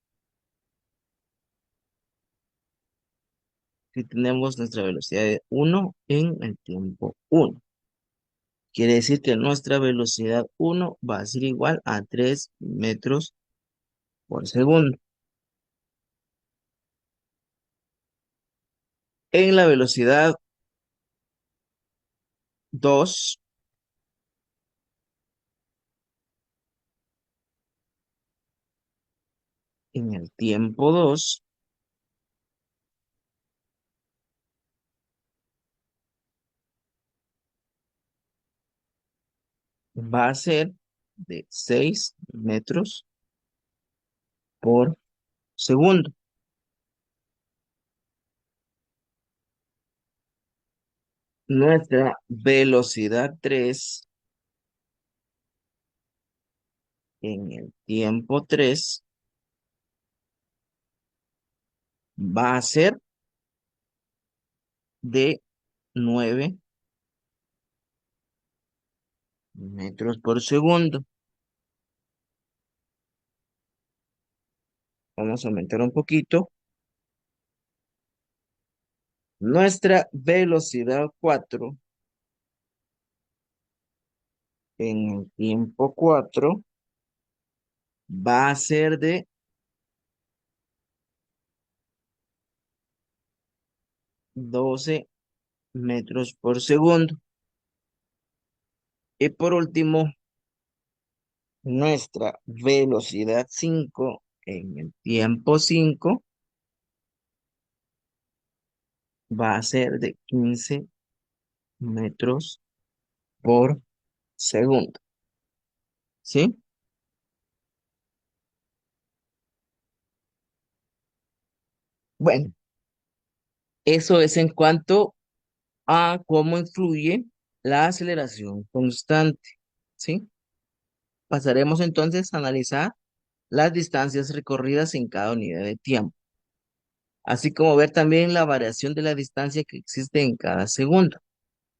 si tenemos nuestra velocidad de 1 en el tiempo uno. Quiere decir que nuestra velocidad uno va a ser igual a 3 metros por segundo. En la velocidad 2 en el tiempo 2 va a ser de 6 metros por segundo. Nuestra velocidad 3 en el tiempo 3 va a ser de 9 metros por segundo. Vamos a aumentar un poquito. Nuestra velocidad 4 en el tiempo 4 va a ser de 12 metros por segundo. Y por último, nuestra velocidad 5 en el tiempo 5 va a ser de 15 metros por segundo. ¿Sí? Bueno, eso es en cuanto a cómo influye la aceleración constante. ¿Sí? Pasaremos entonces a analizar las distancias recorridas en cada unidad de tiempo, así como ver también la variación de la distancia que existe en cada segundo.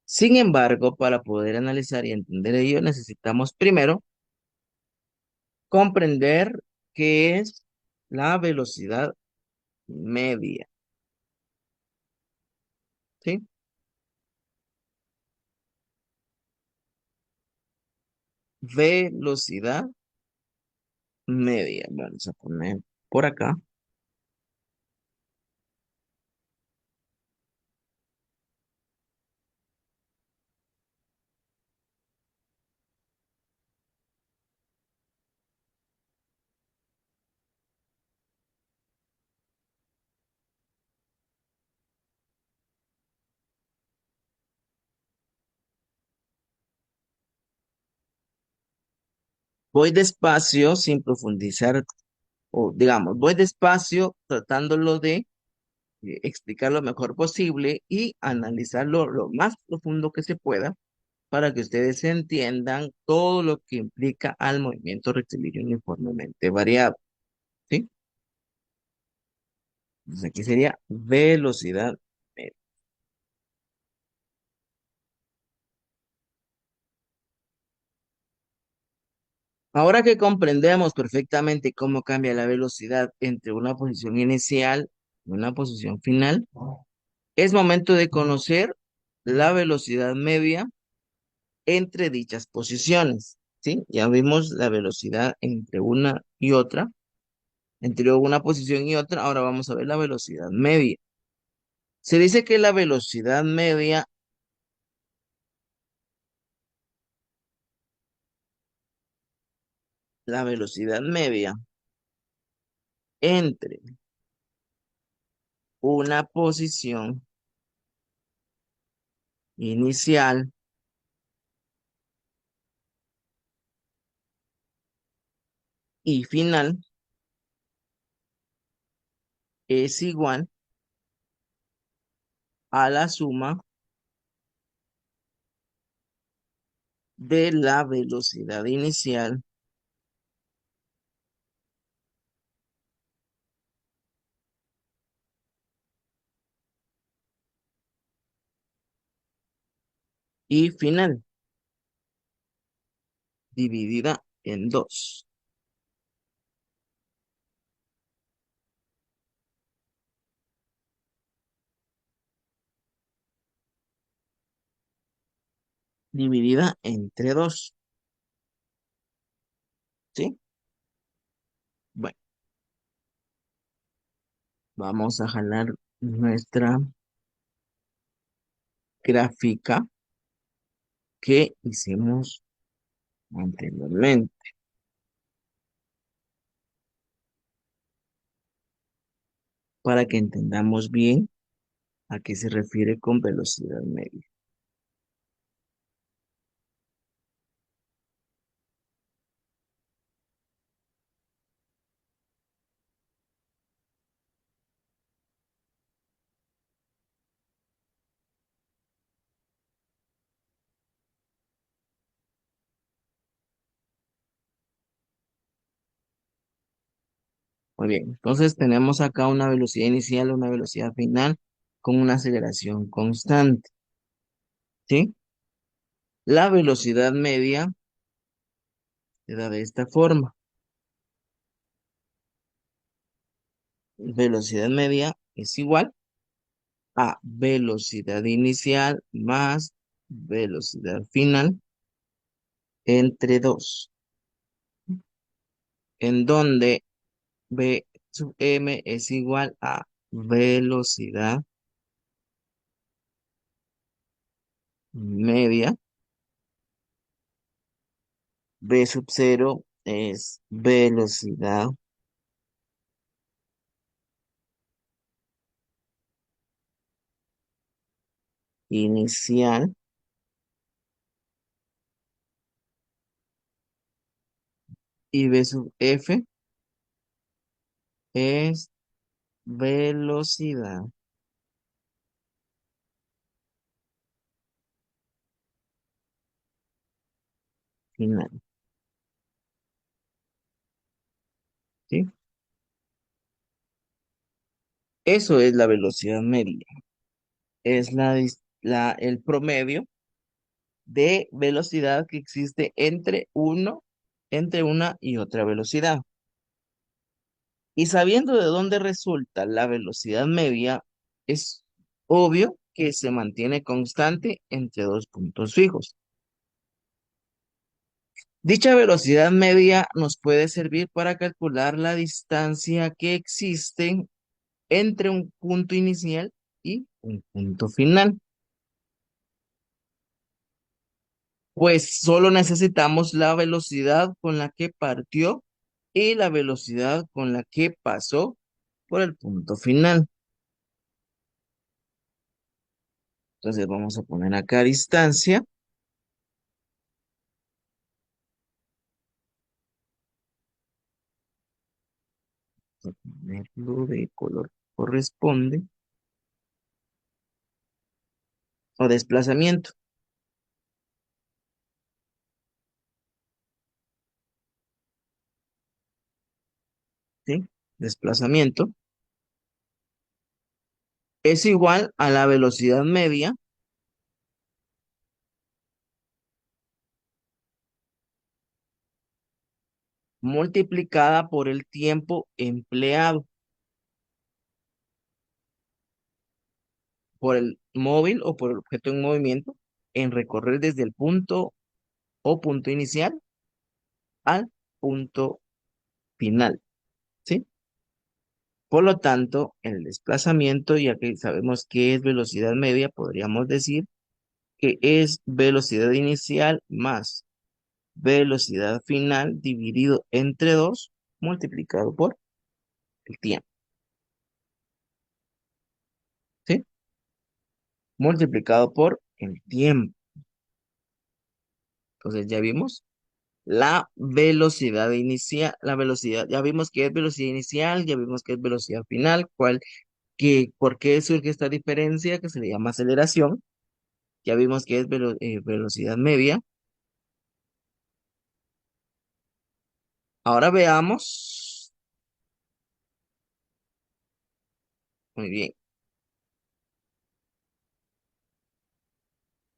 Sin embargo, para poder analizar y entender ello, necesitamos primero comprender qué es la velocidad media, ¿sí? Velocidad media. Vamos a poner por acá. Voy despacio sin profundizar, o digamos, voy despacio tratándolo de explicar lo mejor posible y analizarlo lo más profundo que se pueda para que ustedes entiendan todo lo que implica al movimiento rectilíneo uniformemente variado, ¿sí? Entonces aquí sería velocidad media. Ahora que comprendemos perfectamente cómo cambia la velocidad entre una posición inicial y una posición final, es momento de conocer la velocidad media entre dichas posiciones, ¿sí? Ya vimos la velocidad entre una y otra, entre una posición y otra, ahora vamos a ver la velocidad media. Se dice que la velocidad media entre una posición inicial y final es igual a la suma de la velocidad inicial y final, dividida en dos, dividida entre dos, ¿sí? Bueno, vamos a jalar nuestra gráfica que hicimos anteriormente para que entendamos bien a qué se refiere con velocidad media. Muy bien, entonces tenemos acá una velocidad inicial, una velocidad final con una aceleración constante, ¿sí? La velocidad media se da de esta forma. Velocidad media es igual a velocidad inicial más velocidad final entre 2, en donde V sub m es igual a velocidad media, V sub 0 es velocidad inicial y V sub f es velocidad final, ¿sí? Eso es la velocidad media, es el promedio de velocidad que existe entre una y otra velocidad. Y sabiendo de dónde resulta la velocidad media, es obvio que se mantiene constante entre dos puntos fijos. Dicha velocidad media nos puede servir para calcular la distancia que existe entre un punto inicial y un punto final. Pues solo necesitamos la velocidad con la que partió y la velocidad con la que pasó por el punto final. Entonces vamos a poner acá distancia, vamos a ponerlo de color que corresponde, o desplazamiento, ¿sí? Desplazamiento es igual a la velocidad media multiplicada por el tiempo empleado por el móvil o por el objeto en movimiento en recorrer desde el punto o punto inicial al punto final, ¿sí? Por lo tanto, el desplazamiento, ya que sabemos que es velocidad media, podríamos decir que es velocidad inicial más velocidad final dividido entre 2 multiplicado por el tiempo, ¿sí? Multiplicado por el tiempo. Entonces ya vimos la velocidad inicial, la velocidad, ya vimos que es velocidad inicial, ya vimos que es velocidad final, por qué surge esta diferencia que se le llama aceleración, ya vimos que es velocidad media. Ahora veamos, muy bien,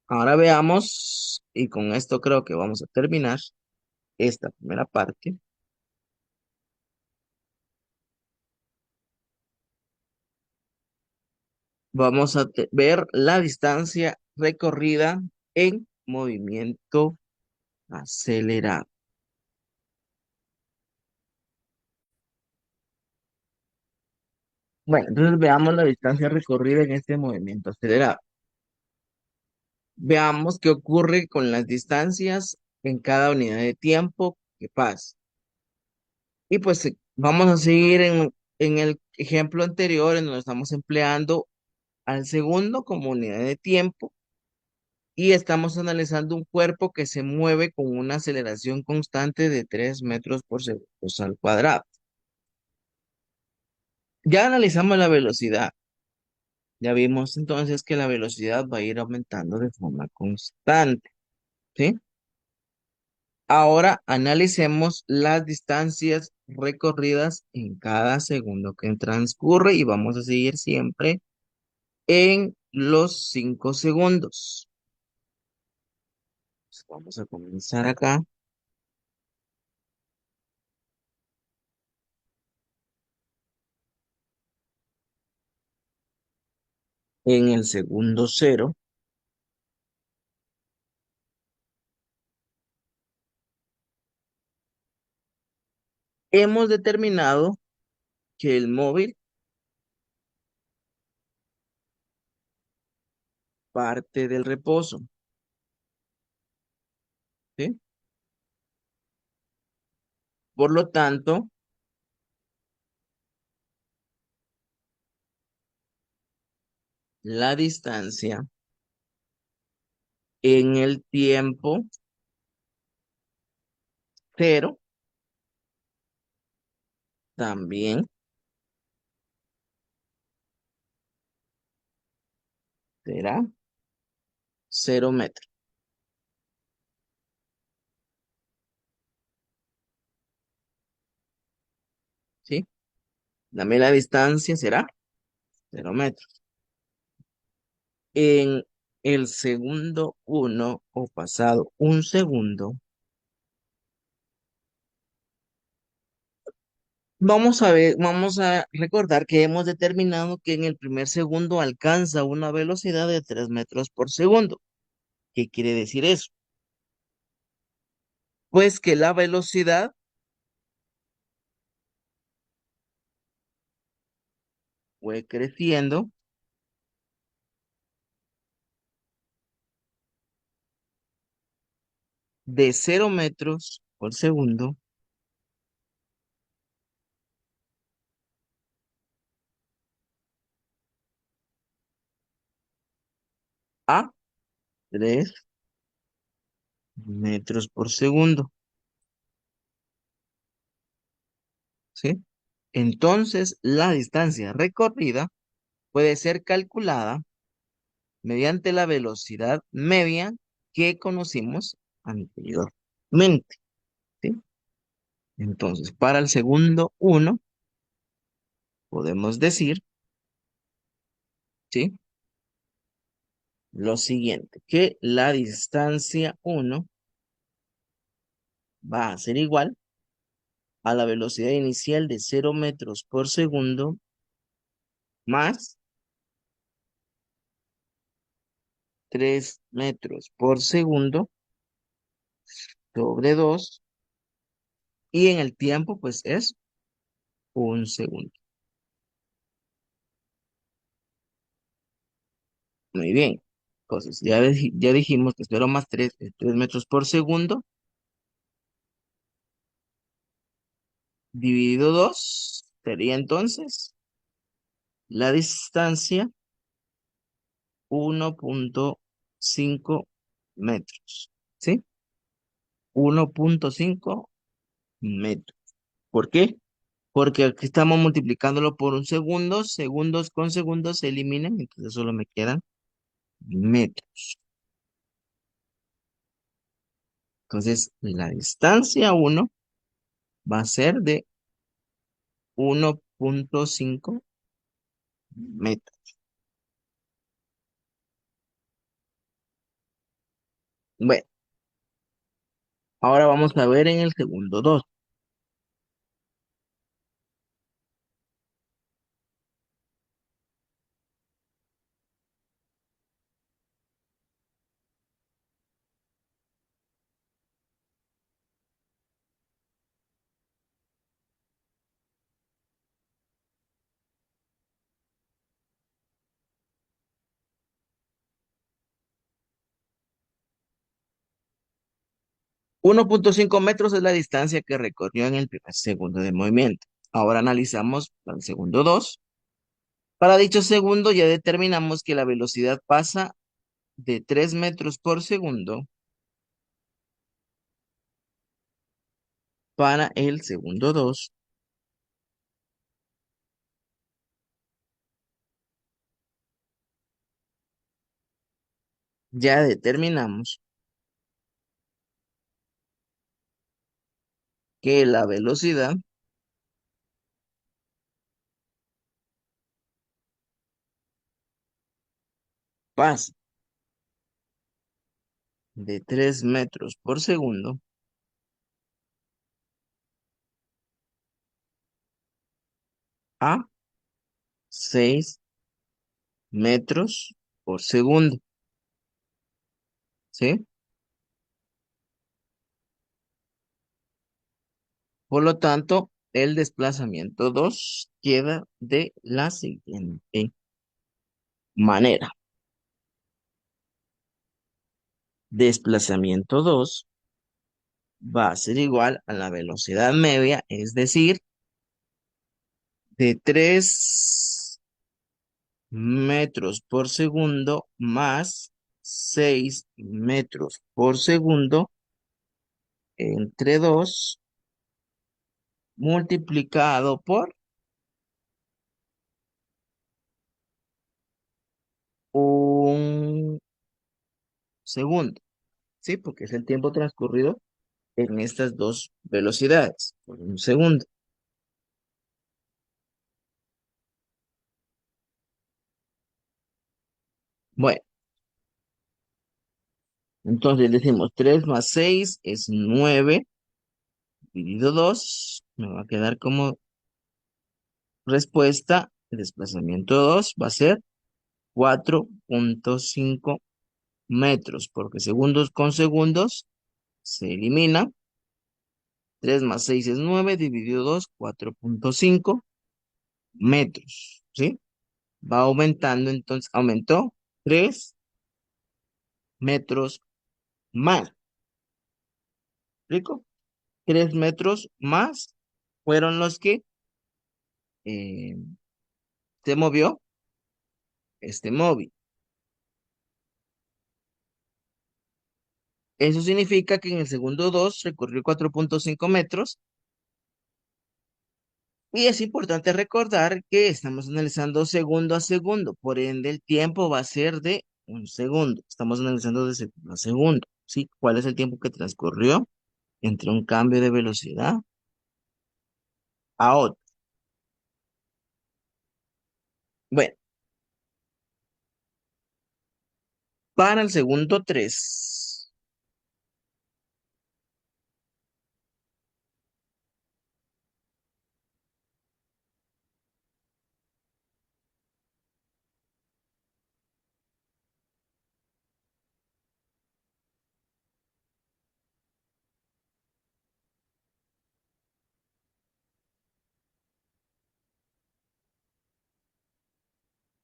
ahora veamos, y con esto creo que vamos a terminar esta primera parte. Vamos a ver la distancia recorrida en movimiento acelerado. Bueno, entonces veamos la distancia recorrida en este movimiento acelerado. Veamos qué ocurre con las distancias en cada unidad de tiempo que pasa. Y pues vamos a seguir en el ejemplo anterior en donde estamos empleando al segundo como unidad de tiempo y estamos analizando un cuerpo que se mueve con una aceleración constante de 3 metros por segundo al cuadrado. Ya analizamos la velocidad. Ya vimos entonces que la velocidad va a ir aumentando de forma constante, ¿sí? Ahora analicemos las distancias recorridas en cada segundo que transcurre y vamos a seguir siempre en los 5 segundos. Vamos a comenzar acá en el segundo cero. Hemos determinado que el móvil parte del reposo, ¿sí? Por lo tanto, la distancia en el tiempo cero también será 0 metros, ¿sí? Dame la distancia, será 0 metros. En el segundo uno o pasado un segundo, vamos a ver, vamos a recordar que hemos determinado que en el primer segundo alcanza una velocidad de 3 metros por segundo. ¿Qué quiere decir eso? Pues que la velocidad fue creciendo de 0 metros por segundo a 3 metros por segundo, ¿sí? Entonces, la distancia recorrida puede ser calculada mediante la velocidad media que conocimos anteriormente, ¿sí? Entonces, para el segundo uno, podemos decir, ¿sí? Lo siguiente, que la distancia uno va a ser igual a la velocidad inicial de 0 metros por segundo más 3 metros por segundo sobre 2 y en el tiempo pues es 1 segundo. Muy bien. Entonces ya dijimos que 0 más 3 es 3 metros por segundo dividido 2 sería entonces la distancia 1,5 metros. ¿Sí? 1,5 metros. ¿Por qué? Porque aquí estamos multiplicándolo por un segundo, segundos con segundos se eliminan, entonces solo me quedan metros. Entonces, la distancia uno va a ser de 1,5 metros. Bueno, ahora vamos a ver en el segundo dos. 1,5 metros es la distancia que recorrió en el primer segundo de movimiento. Ahora analizamos el segundo 2. Para dicho segundo ya determinamos que la velocidad pasa de 3 metros por segundo para el segundo 2. Ya determinamos que la velocidad pasa de 3 metros por segundo a 6 metros por segundo. ¿Sí? Por lo tanto, el desplazamiento 2 queda de la siguiente manera. Desplazamiento 2 va a ser igual a la velocidad media, es decir, de 3 metros por segundo más 6 metros por segundo entre 2 multiplicado por un segundo. ¿Sí? Porque es el tiempo transcurrido en estas dos velocidades, por un segundo. Bueno, entonces decimos 3 más 6 es 9 dividido 2 me va a quedar como respuesta, el desplazamiento 2 va a ser 4,5 metros, porque segundos con segundos se elimina. 3 más 6 es 9 dividido 2 4,5 metros, ¿sí? Va aumentando, entonces aumentó 3 metros más, ¿rico? 3 metros más fueron los que eh, se movió este móvil. Eso significa que en el segundo 2 recorrió 4,5 metros y es importante recordar que estamos analizando segundo a segundo, por ende el tiempo va a ser de un segundo. Estamos analizando de segundo a segundo, ¿sí? ¿Cuál es el tiempo que transcurrió entre un cambio de velocidad a otro? Bueno, para el segundo 3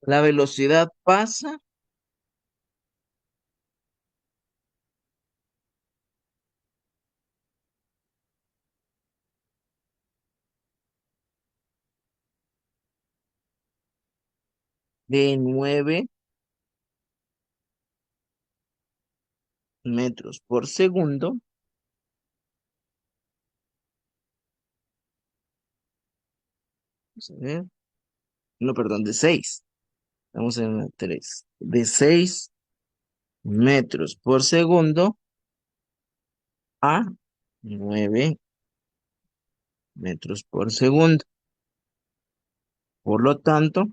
La velocidad pasa de 9 metros por segundo. Vamos a ver. No, perdón, de 6. Vamos en la 3. De 6 metros por segundo a 9 metros por segundo. Por lo tanto,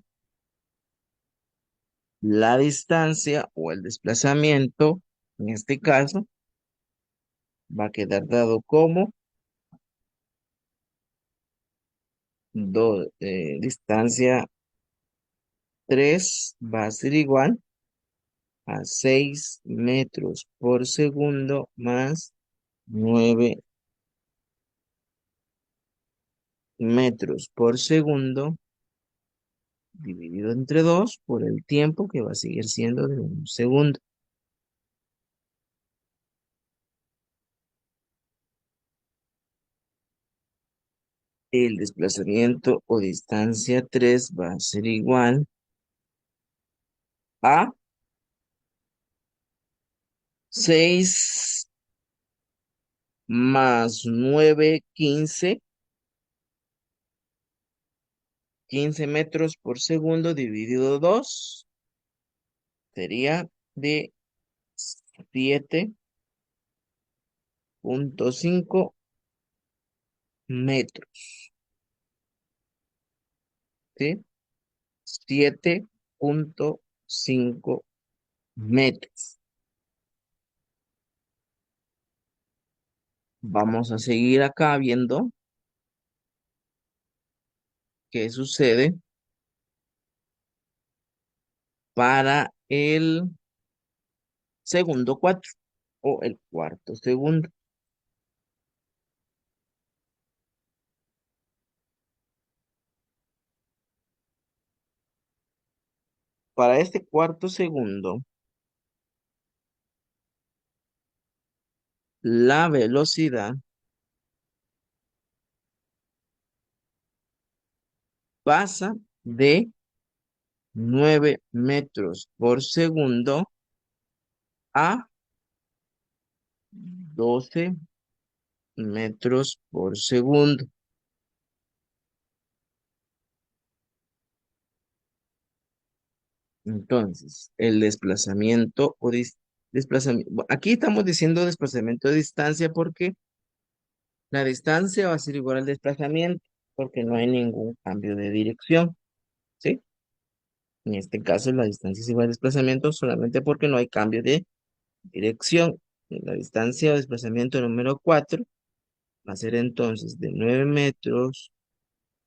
la distancia o el desplazamiento, en este caso, va a quedar dado como distancia 3 va a ser igual a 6 metros por segundo más 9 metros por segundo dividido entre 2 por el tiempo que va a seguir siendo de 1 segundo. El desplazamiento o distancia 3 va a ser igual a 6 más 9 15 metros por segundo dividido 2 sería de 7,5 metros, ¿sí? 7,5 metros. Vamos a seguir acá viendo qué sucede para el segundo 4 o el cuarto segundo. Para este cuarto segundo, la velocidad pasa de 9 metros por segundo a 12 metros por segundo. Entonces, el desplazamiento o desplazamiento. Aquí estamos diciendo desplazamiento de distancia porque la distancia va a ser igual al desplazamiento porque no hay ningún cambio de dirección, ¿sí? En este caso, la distancia es igual al desplazamiento solamente porque no hay cambio de dirección. La distancia o desplazamiento número 4 va a ser entonces de 9 metros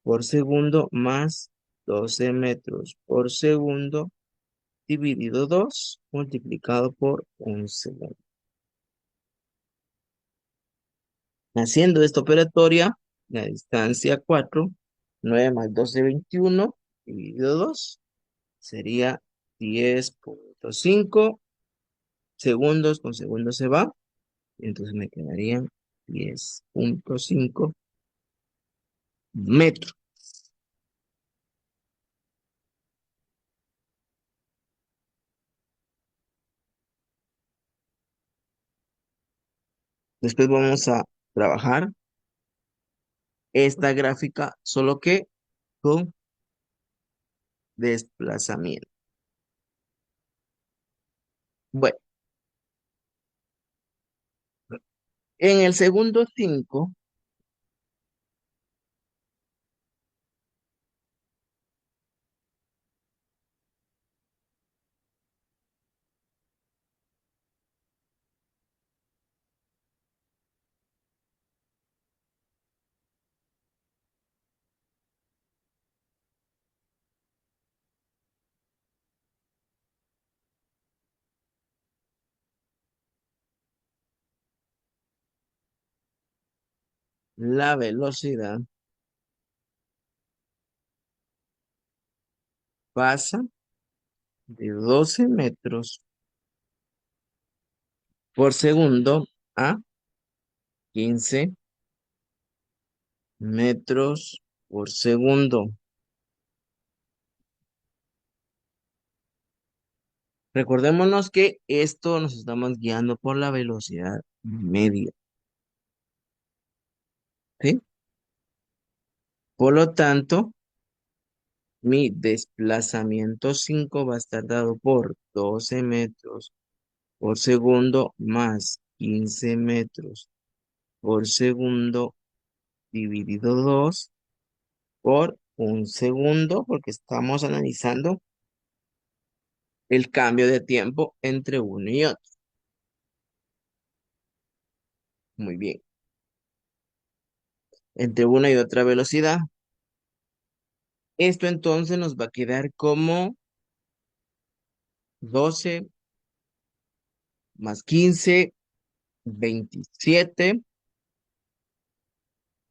por segundo más 12 metros por segundo dividido 2 multiplicado por 1 segundo. Haciendo esta operatoria, la distancia 4, 9 más 12, 21, dividido 2, sería 10,5 segundos, con segundos se va, y entonces me quedarían 10,5 metros. Después vamos a trabajar esta gráfica, solo que con desplazamiento. Bueno, en el segundo 5, la velocidad pasa de 12 metros por segundo a 15 metros por segundo. Recordémonos que esto nos estamos guiando por la velocidad media, ¿sí? Por lo tanto, mi desplazamiento 5 va a estar dado por 12 metros por segundo más 15 metros por segundo dividido 2 por un segundo, porque estamos analizando el cambio de tiempo entre uno y otro. Muy bien. Entre una y otra velocidad. Esto entonces nos va a quedar como 12 más 15, 27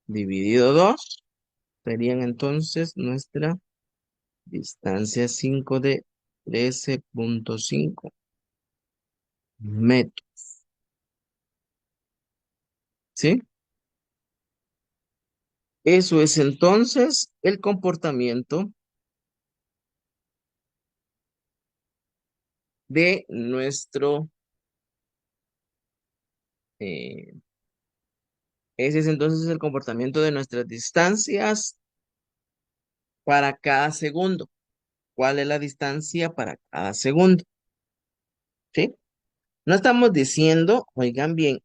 dividido 2. Serían entonces nuestra distancia 5 de 13,5 metros. ¿Sí? Eso es entonces el comportamiento de eh, ese es entonces el comportamiento de nuestras distancias para cada segundo. ¿Cuál es la distancia para cada segundo? ¿Sí? No estamos diciendo, oigan bien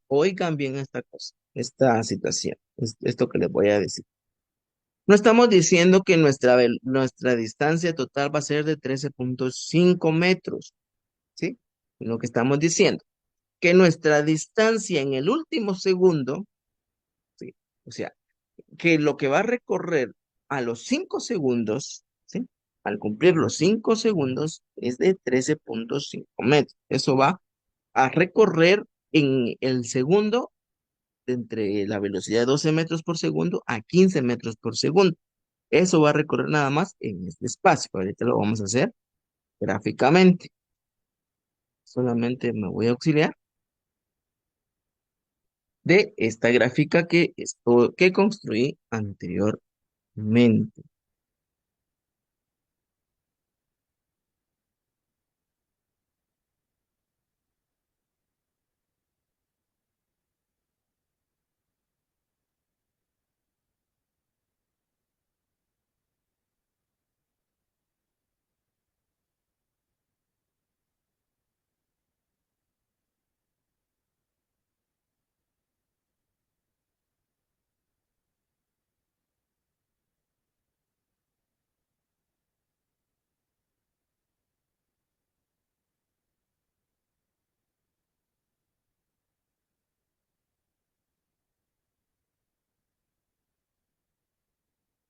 esta cosa, esta situación, esto que les voy a decir. No estamos diciendo que nuestra distancia total va a ser de 13,5 metros, ¿sí? Lo que estamos diciendo, que nuestra distancia en el último segundo, ¿sí? O sea, que lo que va a recorrer a los 5 segundos, ¿sí? Al cumplir los 5 segundos es de 13,5 metros. Eso va a recorrer en el segundo entre la velocidad de 12 metros por segundo a 15 metros por segundo. Eso va a recorrer nada más en este espacio. Ahorita lo vamos a hacer gráficamente. Solamente me voy a auxiliar de esta gráfica que construí anteriormente.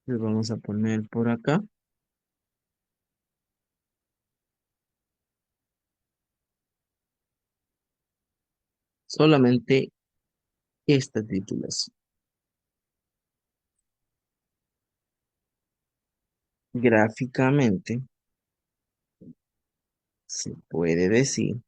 Le vamos a poner por acá solamente esta titulación. Gráficamente se puede decir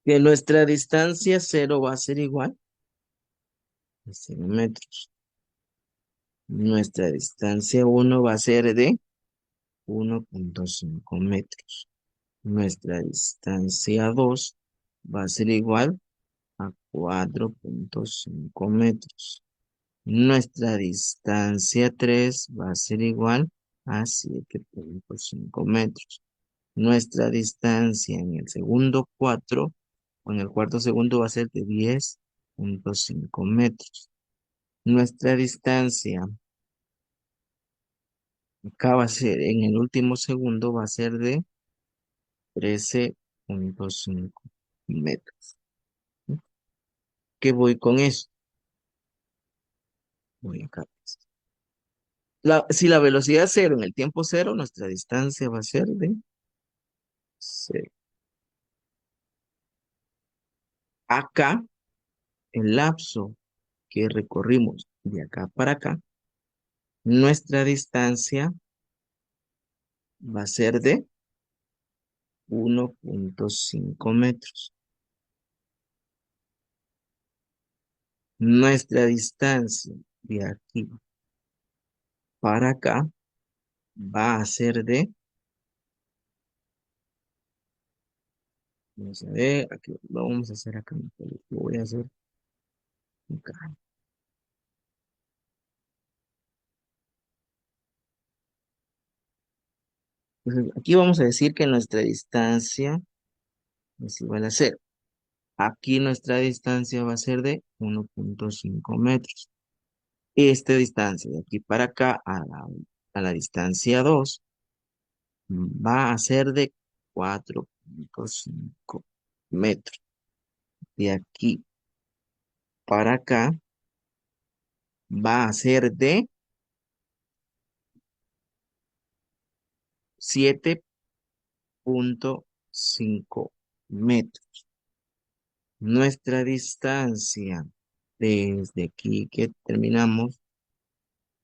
que nuestra distancia cero va a ser igual a 0 metros. Nuestra distancia uno va a ser de 1,5 metros. Nuestra distancia 2 va a ser igual a 4,5 metros. Nuestra distancia 3 va a ser igual a 7,5 metros. Nuestra distancia en el segundo 4 o en el cuarto segundo va a ser de 10,5 metros. Nuestra distancia acá va a ser en el último segundo va a ser de 13,5 metros. ¿Qué voy con eso? Voy acá. Si la velocidad es cero en el tiempo cero, nuestra distancia va a ser de cero. Acá, el lapso que recorrimos de acá para acá, nuestra distancia va a ser de 1,5 metros. Nuestra distancia de aquí para acá va a ser de, vamos a ver, aquí lo vamos a hacer acá. Lo voy a hacer acá. Entonces, aquí vamos a decir que nuestra distancia es igual a cero. Aquí nuestra distancia va a ser de 1,5 metros. Esta distancia de aquí para acá a la distancia 2 va a ser de 4,5 metros. De aquí para acá va a ser de 7,5 metros. Nuestra distancia desde aquí que terminamos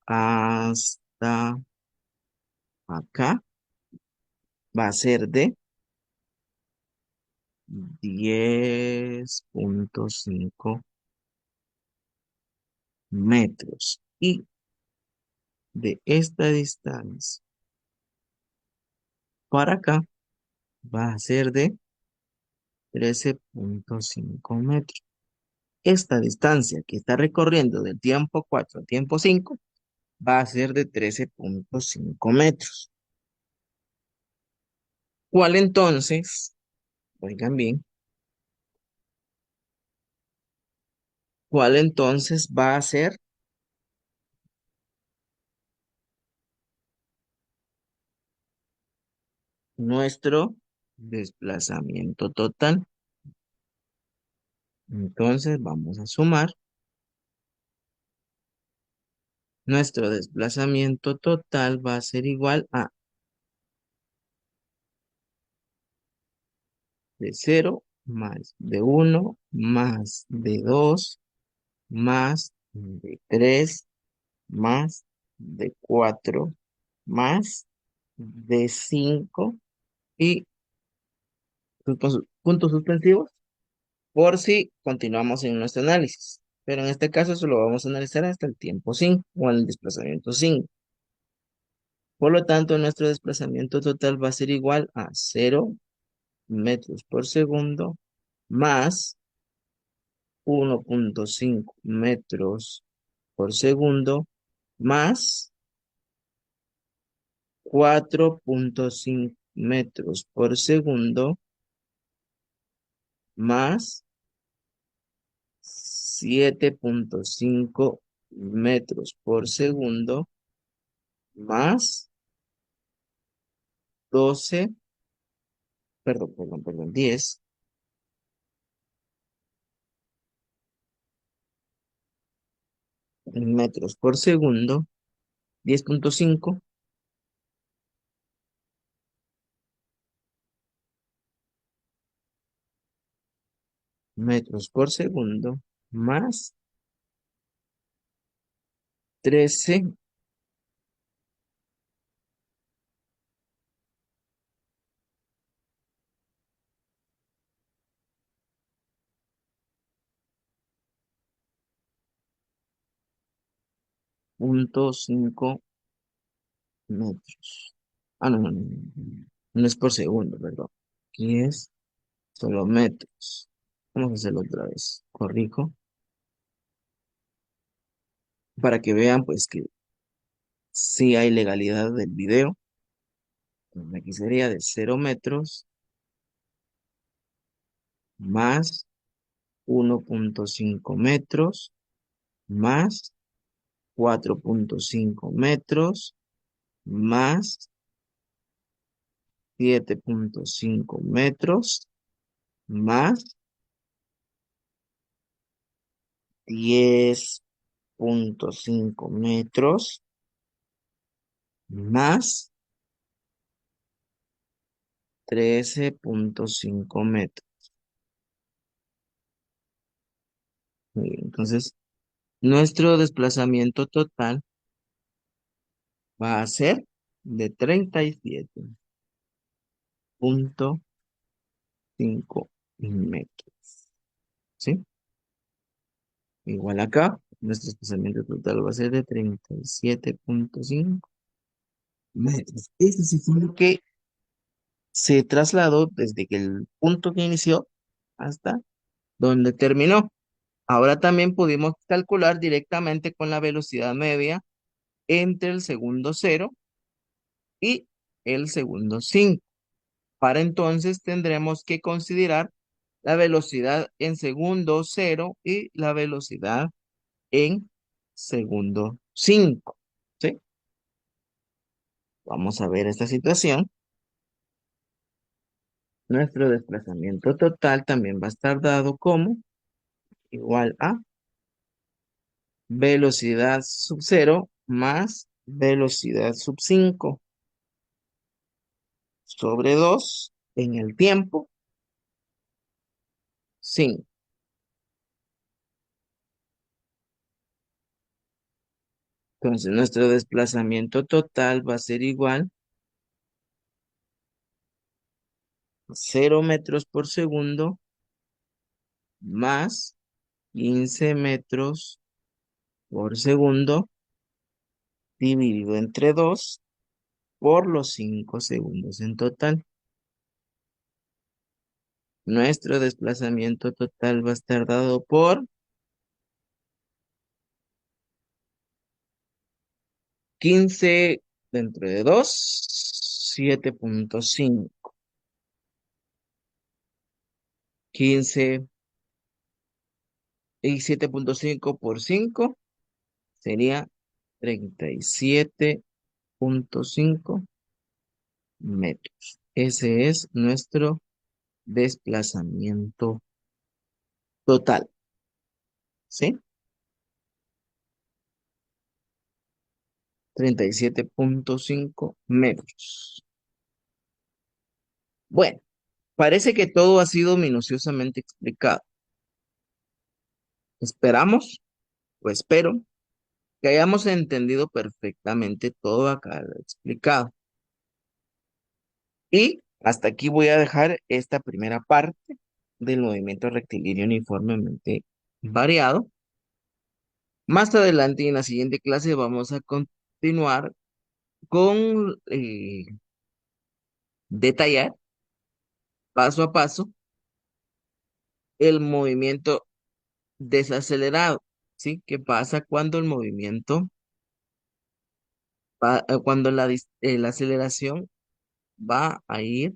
hasta acá va a ser de 10,5 metros. Y de esta distancia para acá va a ser de 13,5 metros. Esta distancia que está recorriendo del tiempo 4 al tiempo 5 va a ser de 13,5 metros. ¿Cuál entonces, oigan bien, cuál entonces va a ser nuestro desplazamiento total? Entonces vamos a sumar. Nuestro desplazamiento total va a ser igual a de cero más de uno más de 2 más de 3 más de 4 más de 5 y puntos suspensivos por si continuamos en nuestro análisis. Pero en este caso solo vamos a analizar hasta el tiempo 5 o el desplazamiento 5. Por lo tanto, nuestro desplazamiento total va a ser igual a 0 metros por segundo más 1,5 metros por segundo más 4,5 metros por segundo más 7,5 metros por segundo más 12, perdón, 10 metros por segundo, 10,5 metros por segundo más 13,5 metros. Ah, no, no, no, no es por segundo, perdón. Aquí es solo metros. Vamos a hacerlo otra vez. Corrijo. Para que vean, pues, que sí hay legalidad del video. Aquí sería de 0 metros más 1,5 metros más 4,5 metros más 7,5 metros más 10 metros más 13,5 metros. Muy bien, entonces, nuestro desplazamiento total va a ser de 37,5 metros. ¿Sí? Igual acá, nuestro desplazamiento total va a ser de 37,5 metros. Eso sí fue lo que se trasladó desde que el punto que inició hasta donde terminó. Ahora también pudimos calcular directamente con la velocidad media entre el segundo cero y el segundo 5. Para entonces tendremos que considerar la velocidad en segundo cero y la velocidad en segundo 5. ¿Sí? Vamos a ver esta situación. Nuestro desplazamiento total también va a estar dado como igual a velocidad sub cero más velocidad sub 5 sobre 2 en el tiempo 5. Entonces nuestro desplazamiento total va a ser igual a 0 metros por segundo más 15 metros por segundo dividido entre 2 por los 5 segundos en total. Nuestro desplazamiento total va a estar dado por 15 dentro de 2, 7,5. 15 y 7,5 por 5 sería 37,5 metros. Ese es nuestro desplazamiento total. ¿Sí? 37,5 metros. Bueno, parece que todo ha sido minuciosamente explicado. Esperamos, o espero, que hayamos entendido perfectamente todo acá explicado. Y hasta aquí voy a dejar esta primera parte del movimiento rectilíneo uniformemente variado. Más adelante en la siguiente clase vamos a continuar con detallar paso a paso el movimiento desacelerado. ¿Sí? ¿Qué pasa cuando el movimiento cuando la aceleración va a ir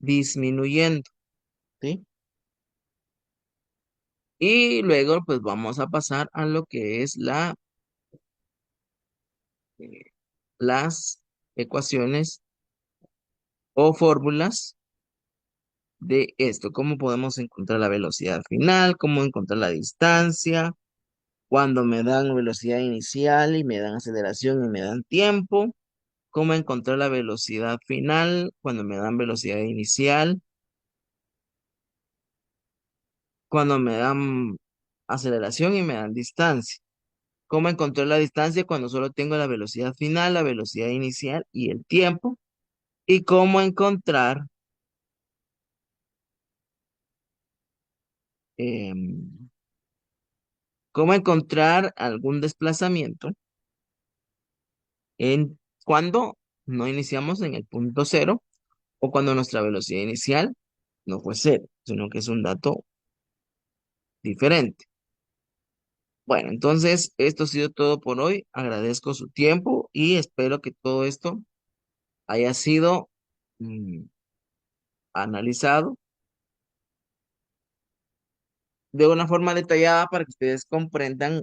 disminuyendo? ¿Sí? Y luego pues vamos a pasar a lo que es eh, las ecuaciones o fórmulas de esto. ¿Cómo podemos encontrar la velocidad final? ¿Cómo encontrar la distancia? Cuando me dan velocidad inicial y me dan aceleración y me dan tiempo. ¿Cómo encontrar la velocidad final cuando me dan velocidad inicial? Cuando me dan aceleración y me dan distancia. ¿Cómo encontrar la distancia cuando solo tengo la velocidad final, la velocidad inicial y el tiempo? Y em, cómo encontrar algún desplazamiento en cuando no iniciamos en el punto cero o cuando nuestra velocidad inicial no fue cero, sino que es un dato diferente. Bueno, entonces esto ha sido todo por hoy. Agradezco su tiempo y espero que todo esto haya sido mm, analizado de una forma detallada para que ustedes comprendan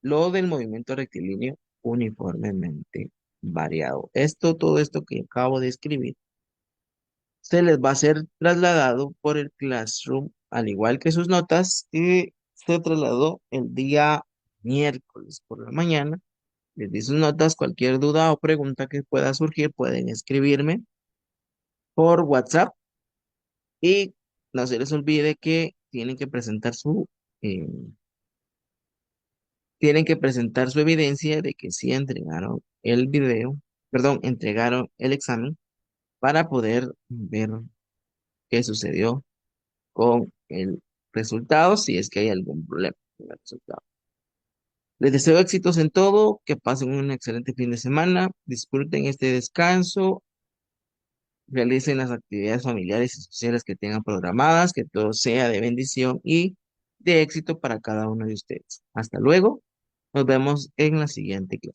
lo del movimiento rectilíneo uniformemente variado. Todo esto que acabo de escribir, se les va a ser trasladado por el Classroom, al igual que sus notas, que se trasladó el día miércoles por la mañana. Les di sus notas, cualquier duda o pregunta que pueda surgir, pueden escribirme por WhatsApp y no se les olvide que eh, tienen que presentar su evidencia de que sí entregaron el video, perdón, entregaron el examen para poder ver qué sucedió con el resultado, si es que hay algún problema con el resultado. Les deseo éxitos en todo, que pasen un excelente fin de semana, disfruten este descanso, realicen las actividades familiares y sociales que tengan programadas, que todo sea de bendición y de éxito para cada uno de ustedes. Hasta luego, nos vemos en la siguiente clase.